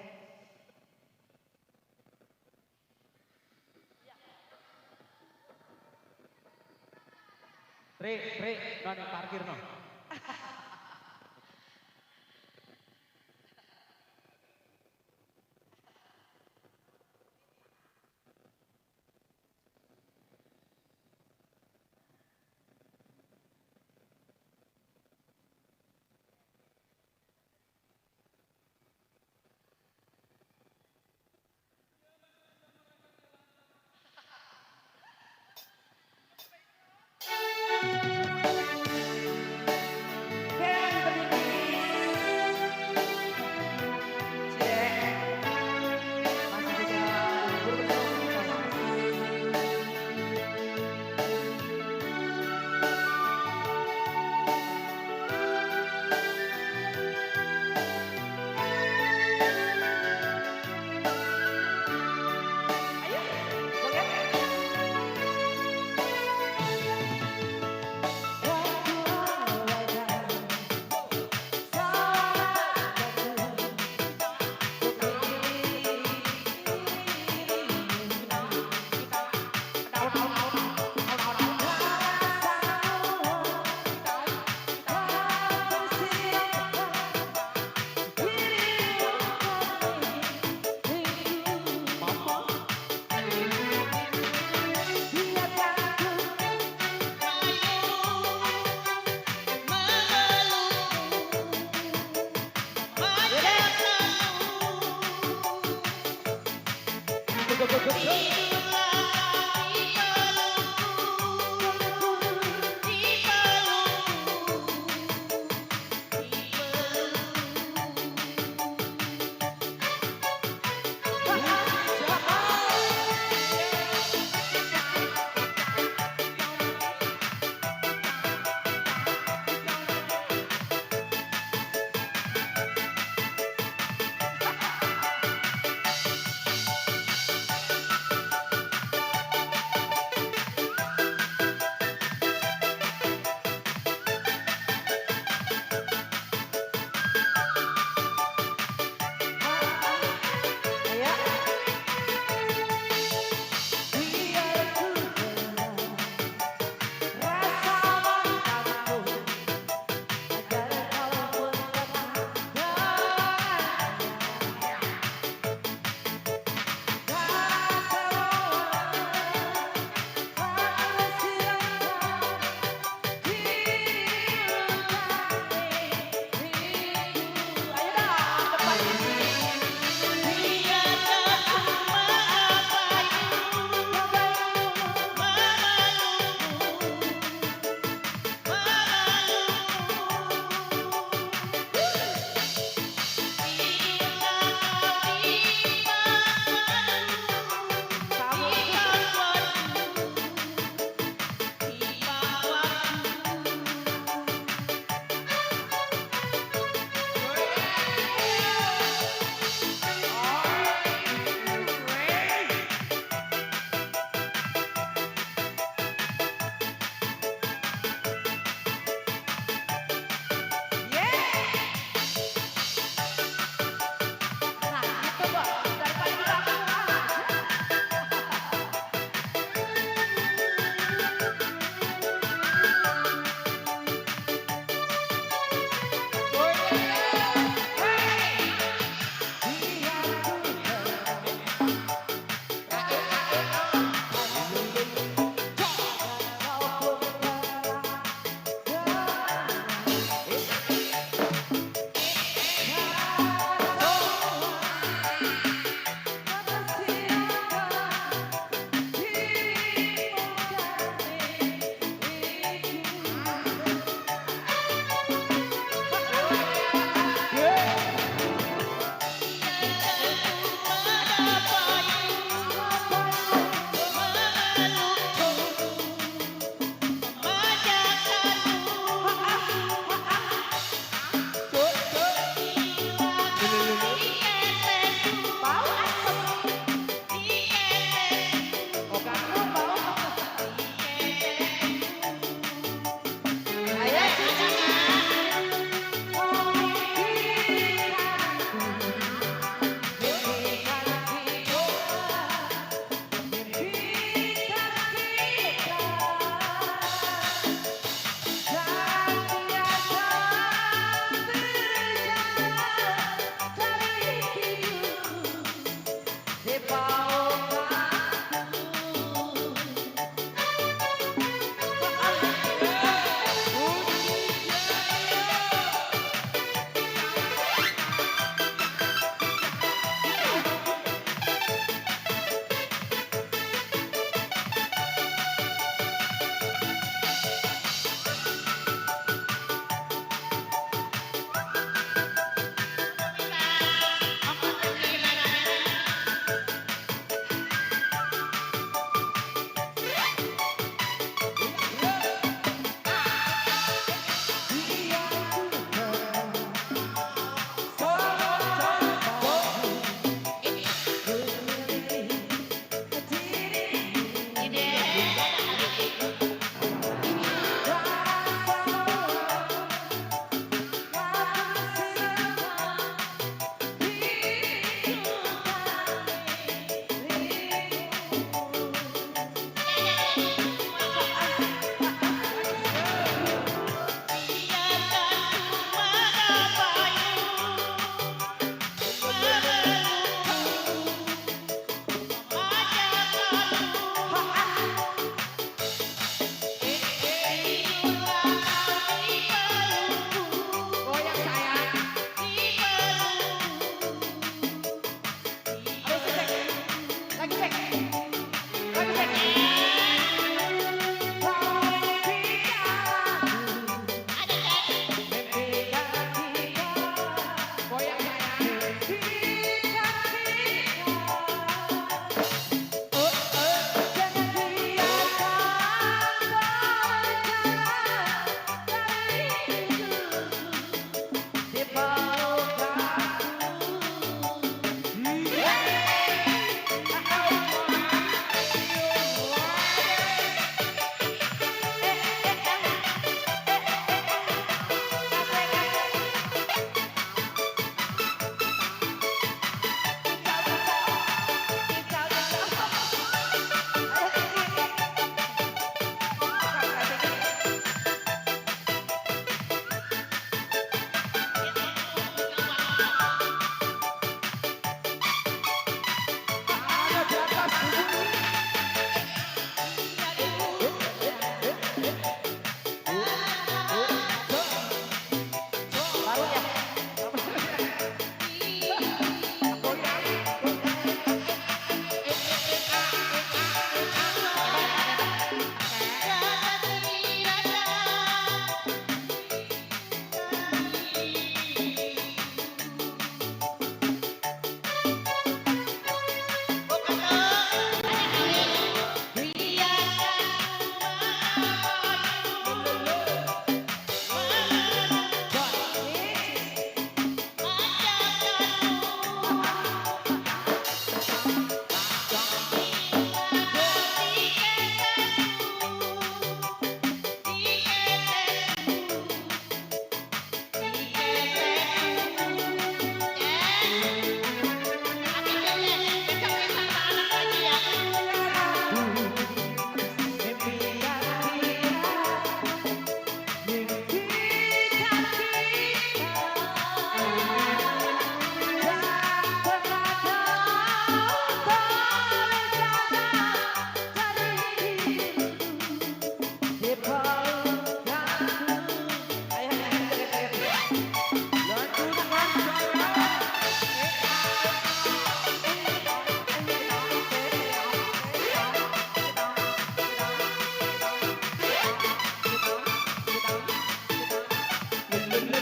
Tri, non yang parkir no.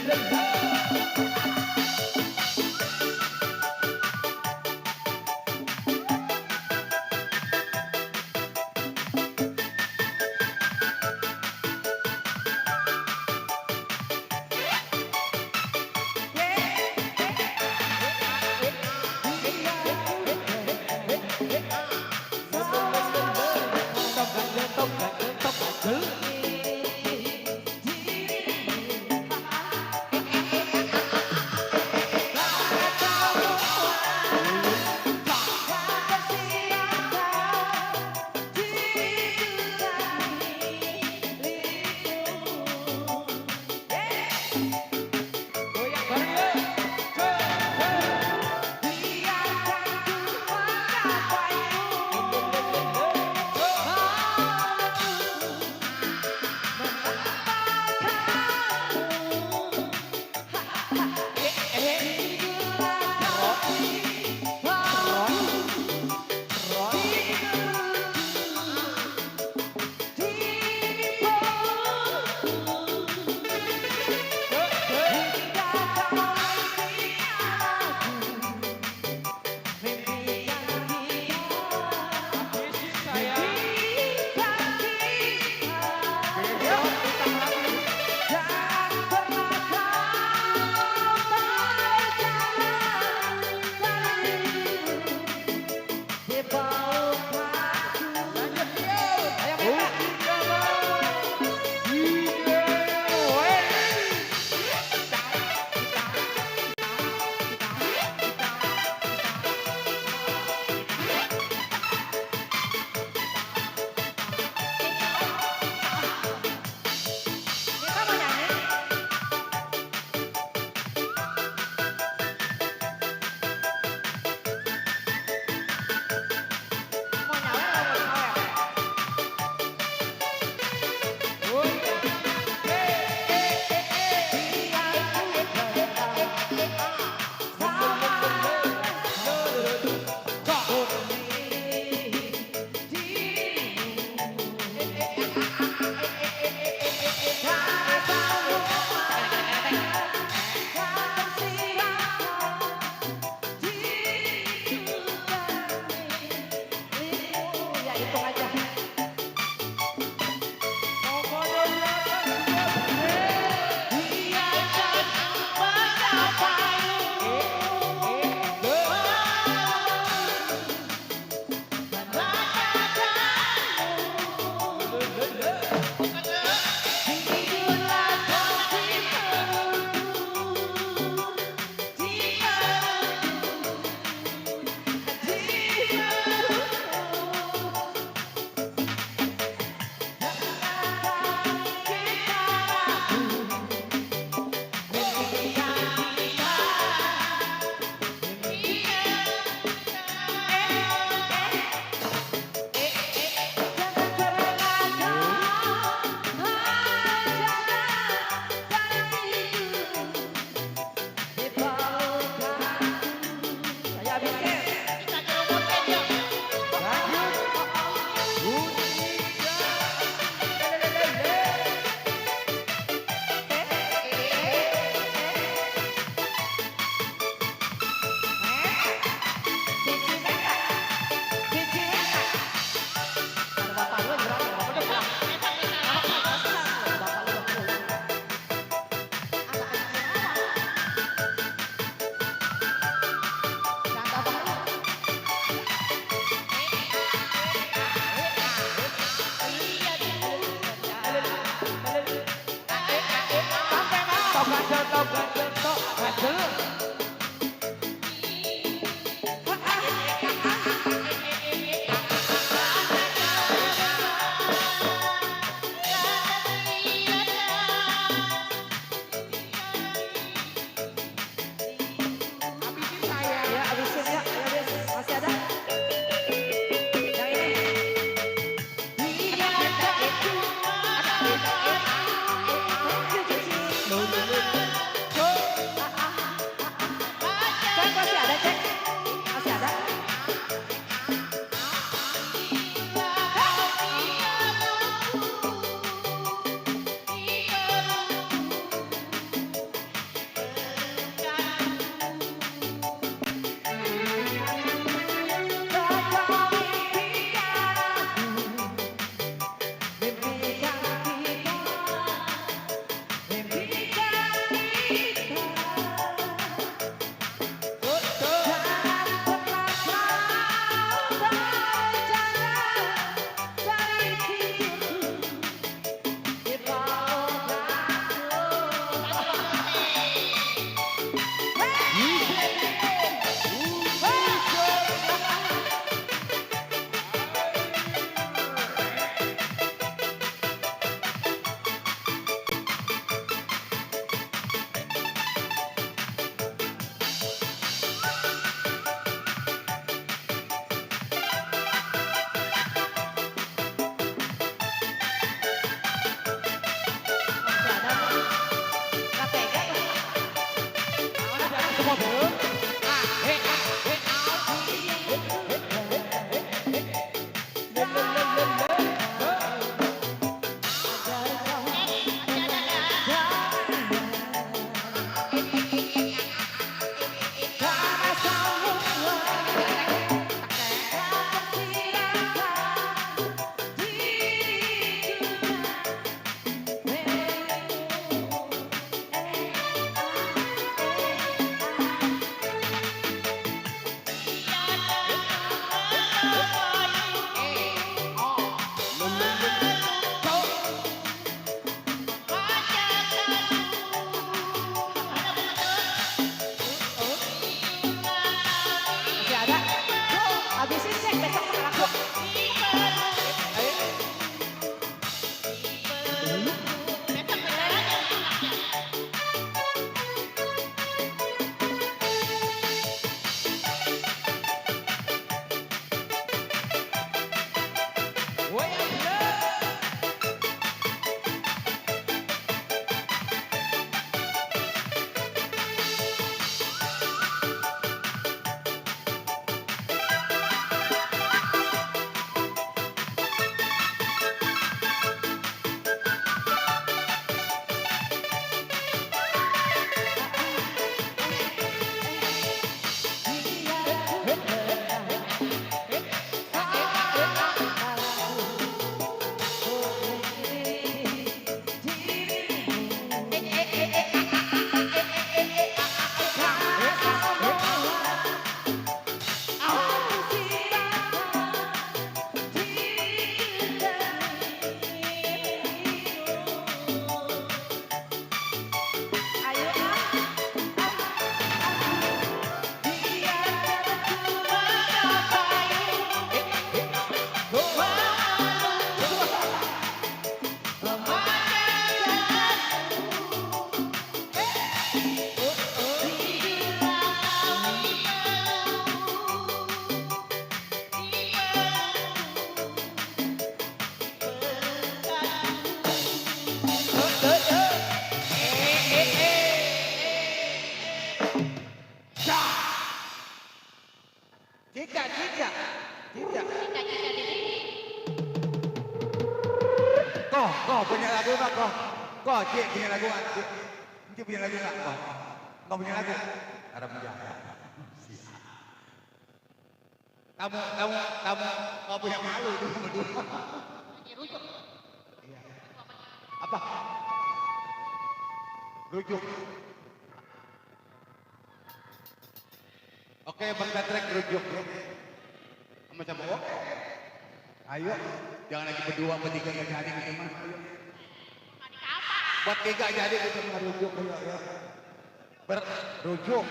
Go! Impikan kita jangan pernah kau berjalan dari hidupku di bawah habisin cek besok aku. Kau punya lagu nggak kau? Kau Cik punya lagu nggak? Cik punya lagu nggak kau? Kau punya lagu? Harap menjaga. Kamu kau punya malu itu berdua. Iya. Apa? Rujuk. Oke, Bang Patrick rujuk ya. Sama-sama oke. Ayo, jangan lagi berdua bertiga nggak jadi gitu mah. Ayo. Buat tiga jadi kita merujuk ya. Berujuk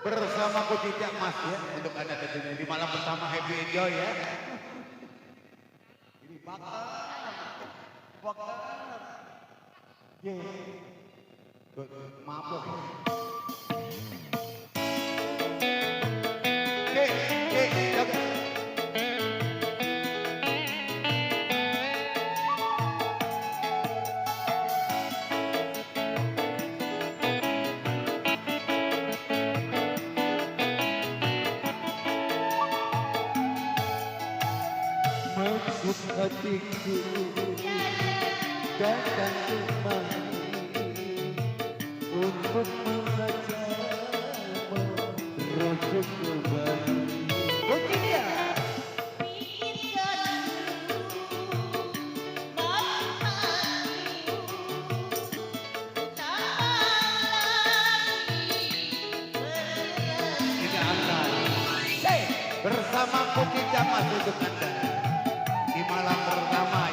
bersama Kucicak Mas ya untuk Anda tentunya di malam pertama happy enjoy ya. Ini bakar. Ye. Mabuk. Jaga. Maksud hatiku datang kemari untuk mengajakmu rujuk kembali. Oke dia. bersama Putih Jamas untuk Anda di malam pertama.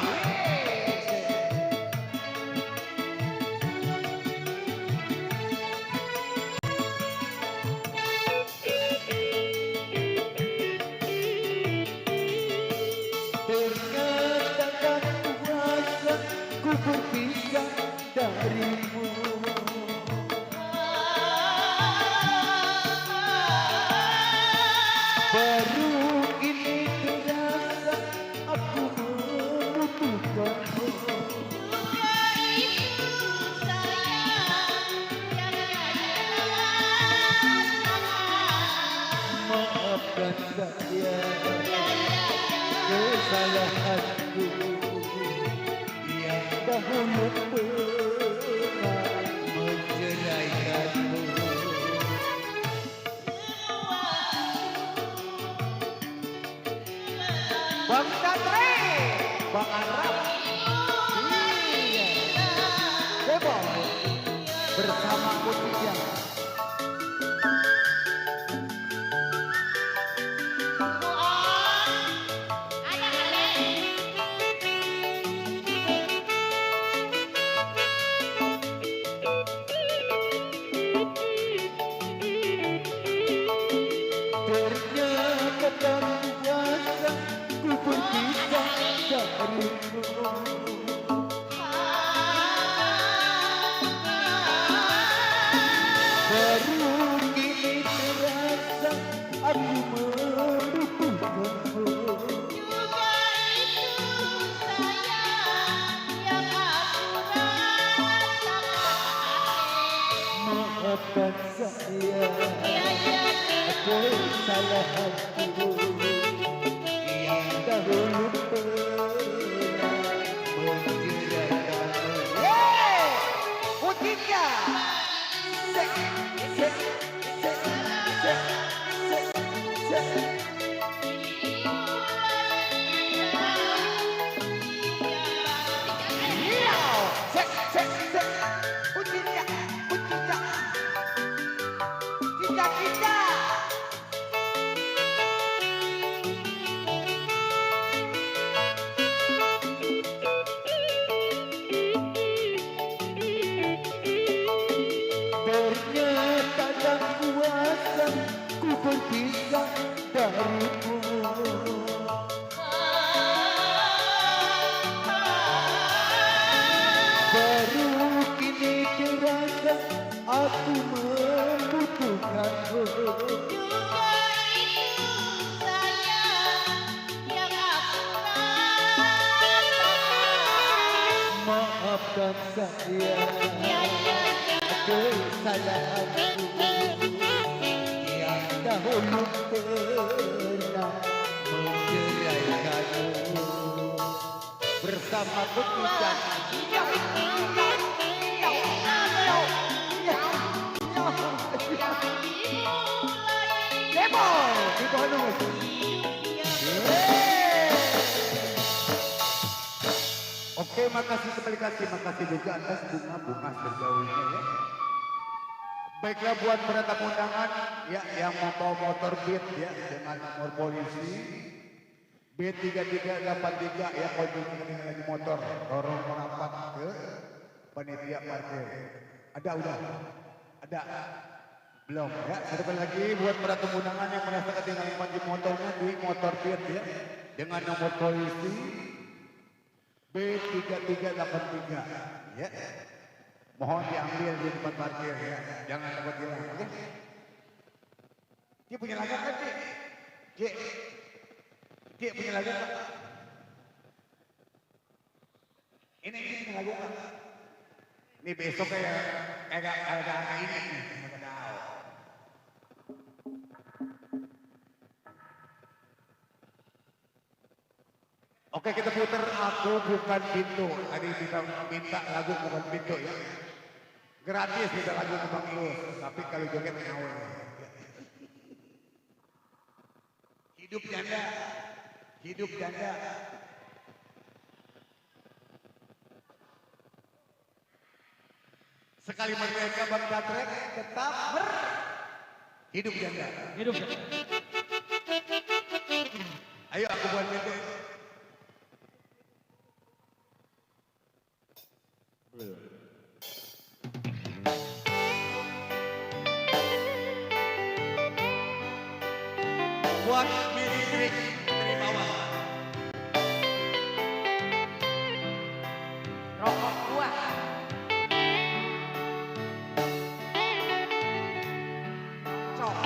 Ternyata tak kuasa ku berpisah darimu. Baru ini terasa aku membutuhkanmu. Maafkan saya kesalahanku yang dahulu pernah menceraikanmu. Bang Chandre, Bang Arab, iya, Bebo bersama Putih. Ternyata tak kuasa ku berpisah darimu. Baru kini terasa aku membutuhkanmu. Maafkan saya kesalahanku yang dahulu pernah menceraikanmu. Putihnya ternyata tak kuasa ku berpisah darimu. Baru kini terasa aku membutuhkanmu. Maafkan saya kesalahanku yang dahulu pernah menceraikanmu. Bersama Putih Jamas. Demo di bonus. Oke, makasih kembali makasih juga atas bunga-bunga bergaulnya ya. Baiklah buat para tamu undangan ya yang membawa motor Beat ya dengan nomor polisi B3383 ya kunjungi dengan motor dorong merapat ke panitia parkir. Ada udah? Ada? Belum ya. Satu kali lagi buat para tamu undangan yang merasa ketinggalan panji motornya di motor Beat ya dengan nomor polisi B3383 ya. Mohon diambil di tempat parkir ya. Jangan takut hilang, oke? Dia punya lagu kan, Dik? Dia punya lagu kan? Ini punya lagu kan? Ini besok kayak ada ini nih. Oke, kita putar Aku Bukan Pintu. Tadi kita minta lagu Bukan Pintu ya. Gratis kita lagu ke Bang Ius. Tapi kalau joget ngawur. Hidup janda. Hidup janda. Sekali merdeka Bang Datrek tetap hidup janda. Hidup. Ayo aku buat bete. Buat Miss dari bawah. Rokok gua. Cok.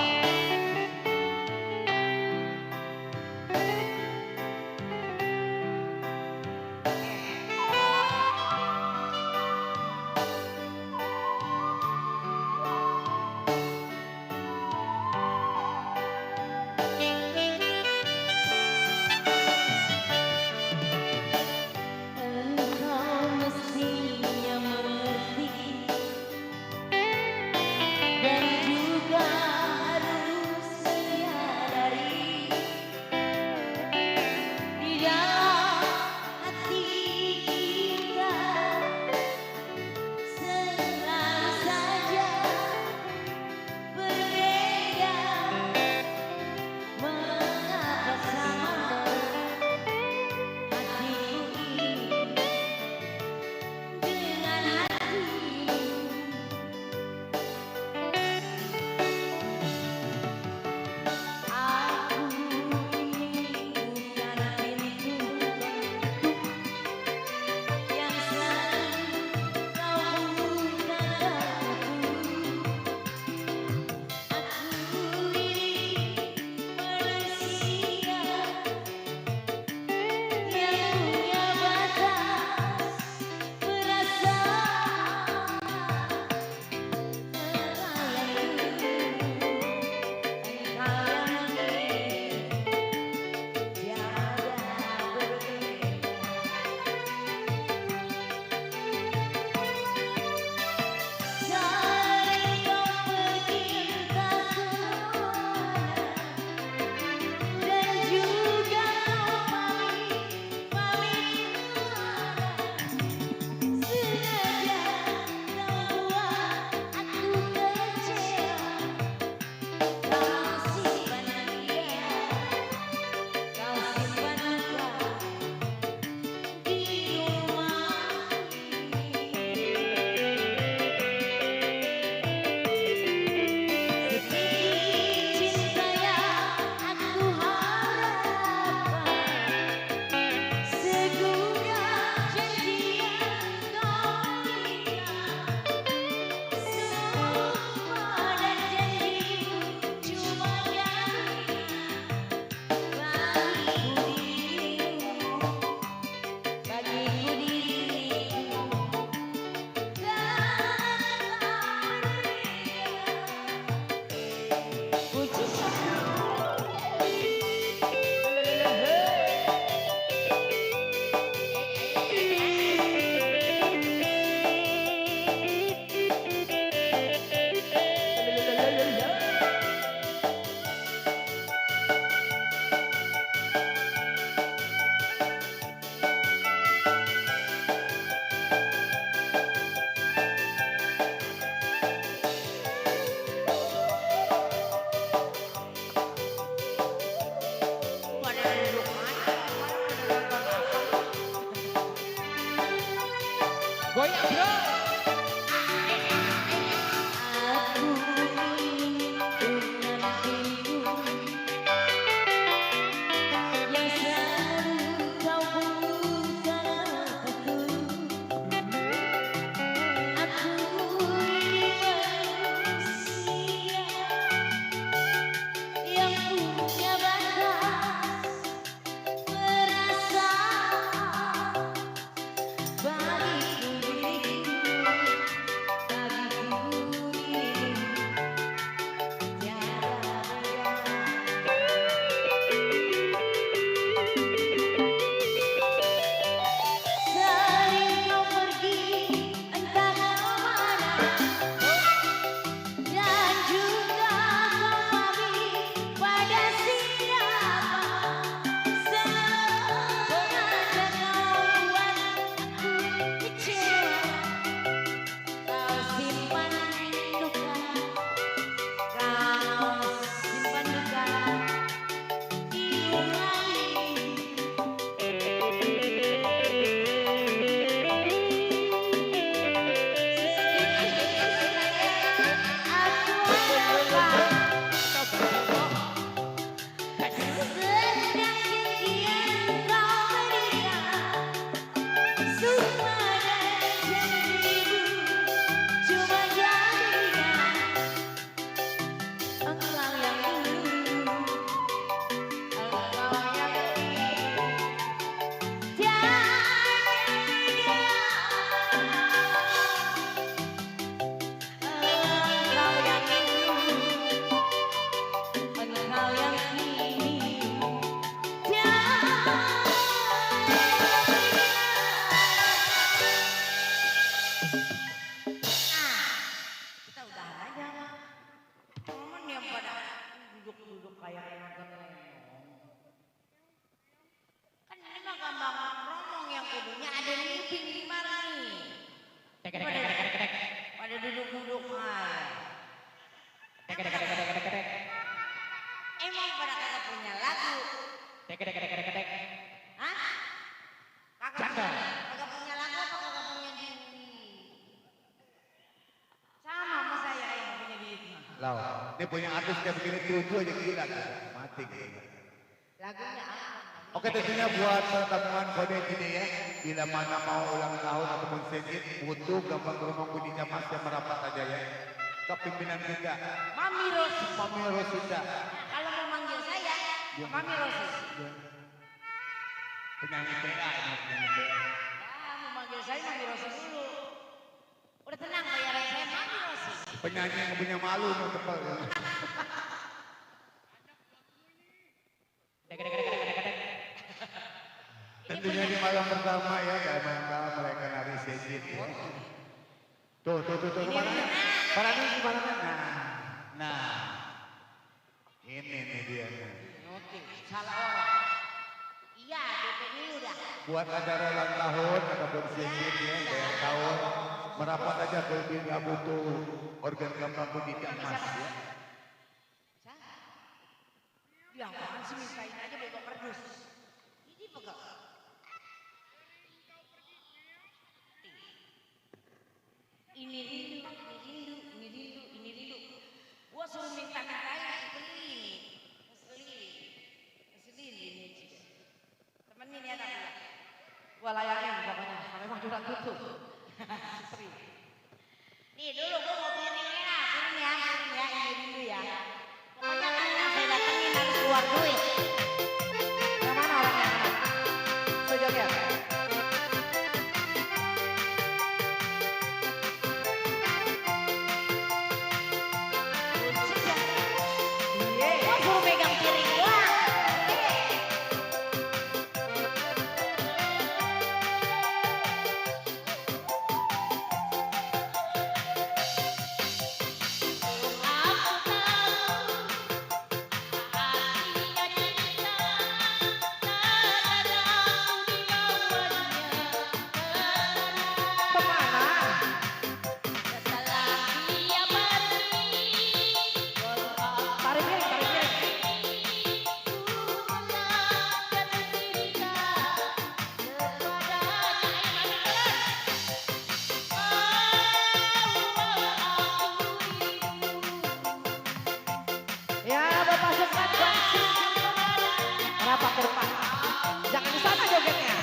Lau. Dia punya artis kayak begini 7 aja gila kan. Mati gitu. Lagunya apa? Oke, tentunya buat pertemuan kode ini ya. Bila mana mau ulang tahun ataupun sedikit butuh gambar rumah Budi Camas yang merapat aja ya. Kepimpinan kita. Mami Rosi. Mami Rosita. Kalau mau manggil saya, Mami Rosi. Penyanyi PA ini, penyanyi PA. Ya, mau manggil saya Mami Rosi dulu. Udah tenang bayaran saya Mami Rosi. Penyanyi yang punya malu nih tebal ya. Tentunya di malam pertama ya, kayak mereka nari sedikit ya. Tuh, kemana? Parani gimana? Nah, ini nih dia. Oke, salah orang. Iya, DP dulu dah. Buat acara ulang tahun ataupun sedikit ya, kayak tahun merapat aja ke nggak butuh organ gampang pun tidak emas ya. Yang apaan sih mintain aja bawa kardus. Ini pegang. Ini rindu. Gua suruh minta-mintain ngeselin ini. Temenin ya nak gua. Gua layanin pokoknya, sampai mah curhat tutup. Seri. Nih dulu gua mau piring ya, ini rindu ya. Pokoknya kan yang saya datengin harus keluar duit. Yang mana orangnya? Saya joget. Gua suruh megang piring doang. Ya, Bapak cepat bangkit. Rapat ke depan. Jangan di sana jogetnya.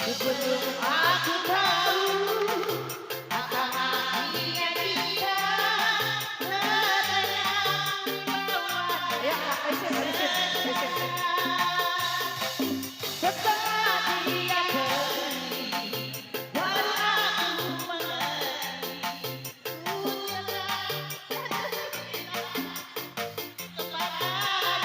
Sebelum aku tahu akan akhirnya dia tenang di bawah. Ya, listen. Setelah dia pergi, baru aku mengerti. Ku telah kepadanya.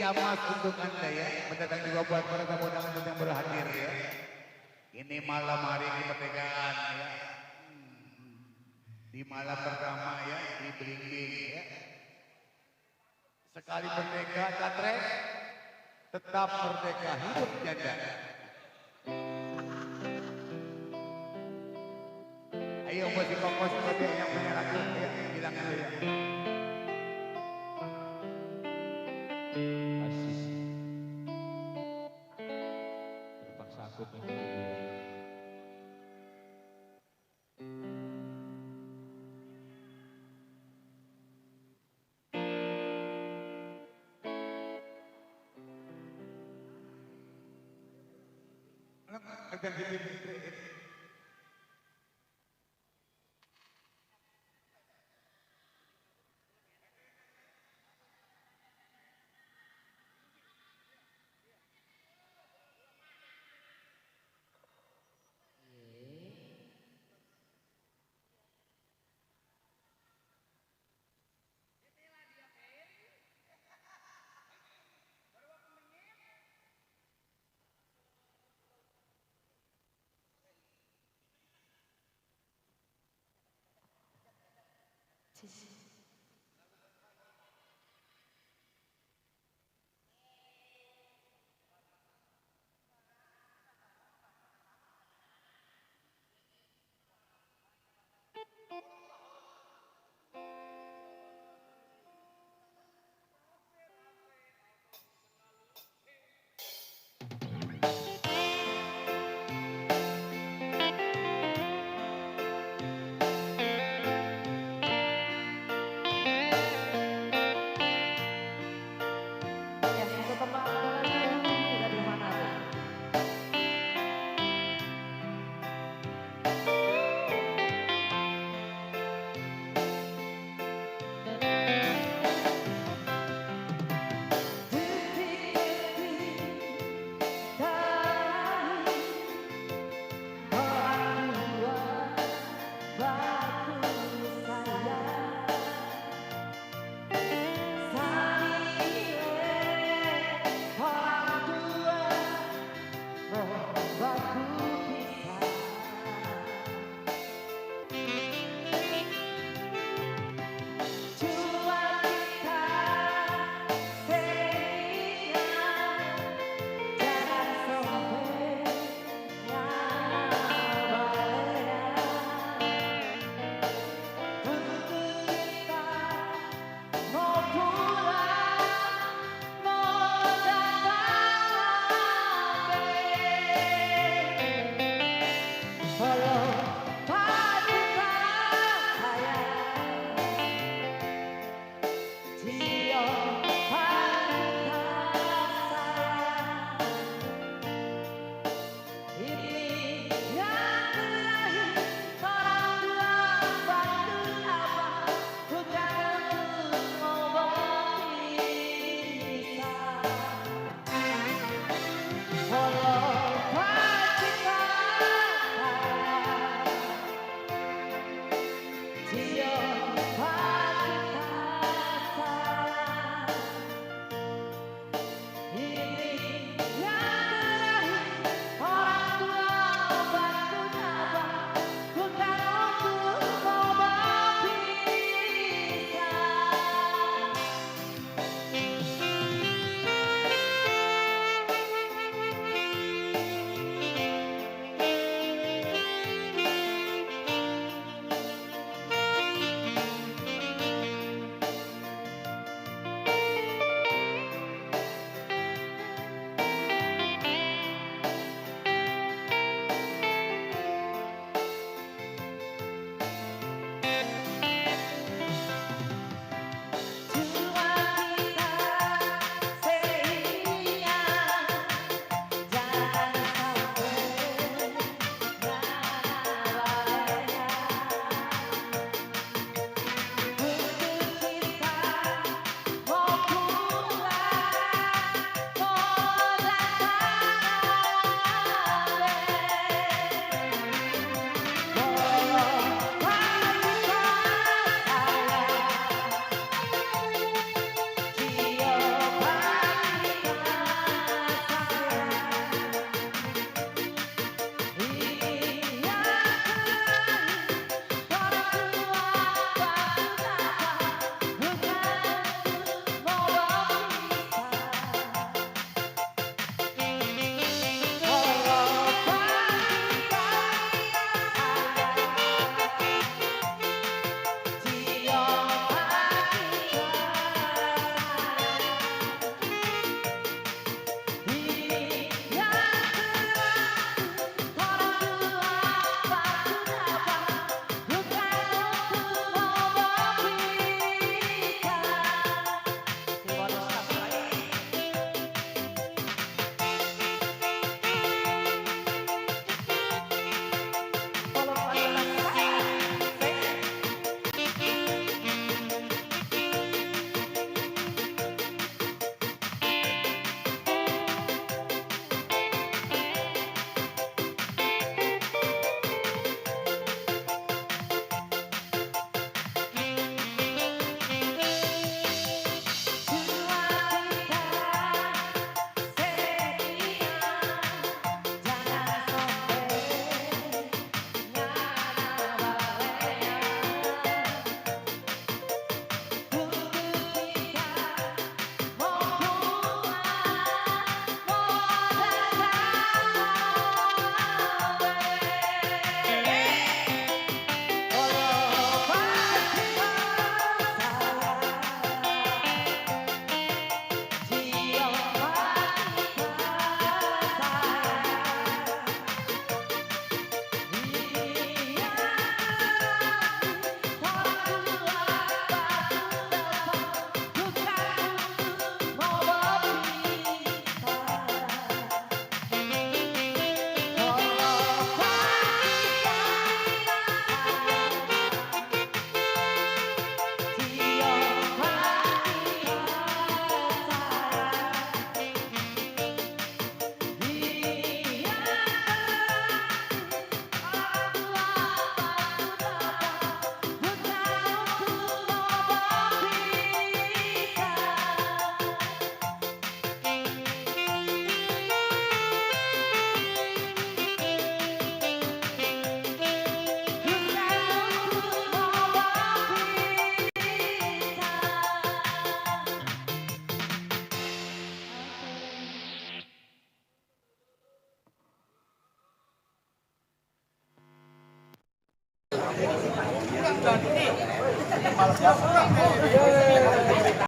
Mas untuk Anda ya, mendatang juga buat para tamu-tamu yang berhadir ya. Ini malam hari kemerdekaan ya. Di malam pertama ya, di Belimbing ya. Sekali merdeka, Catrek, tetap merdeka, hidup janda. Ayo buat kompos seperti yang punya lagu ya, bilang aja ya. Terpaksa aku pengen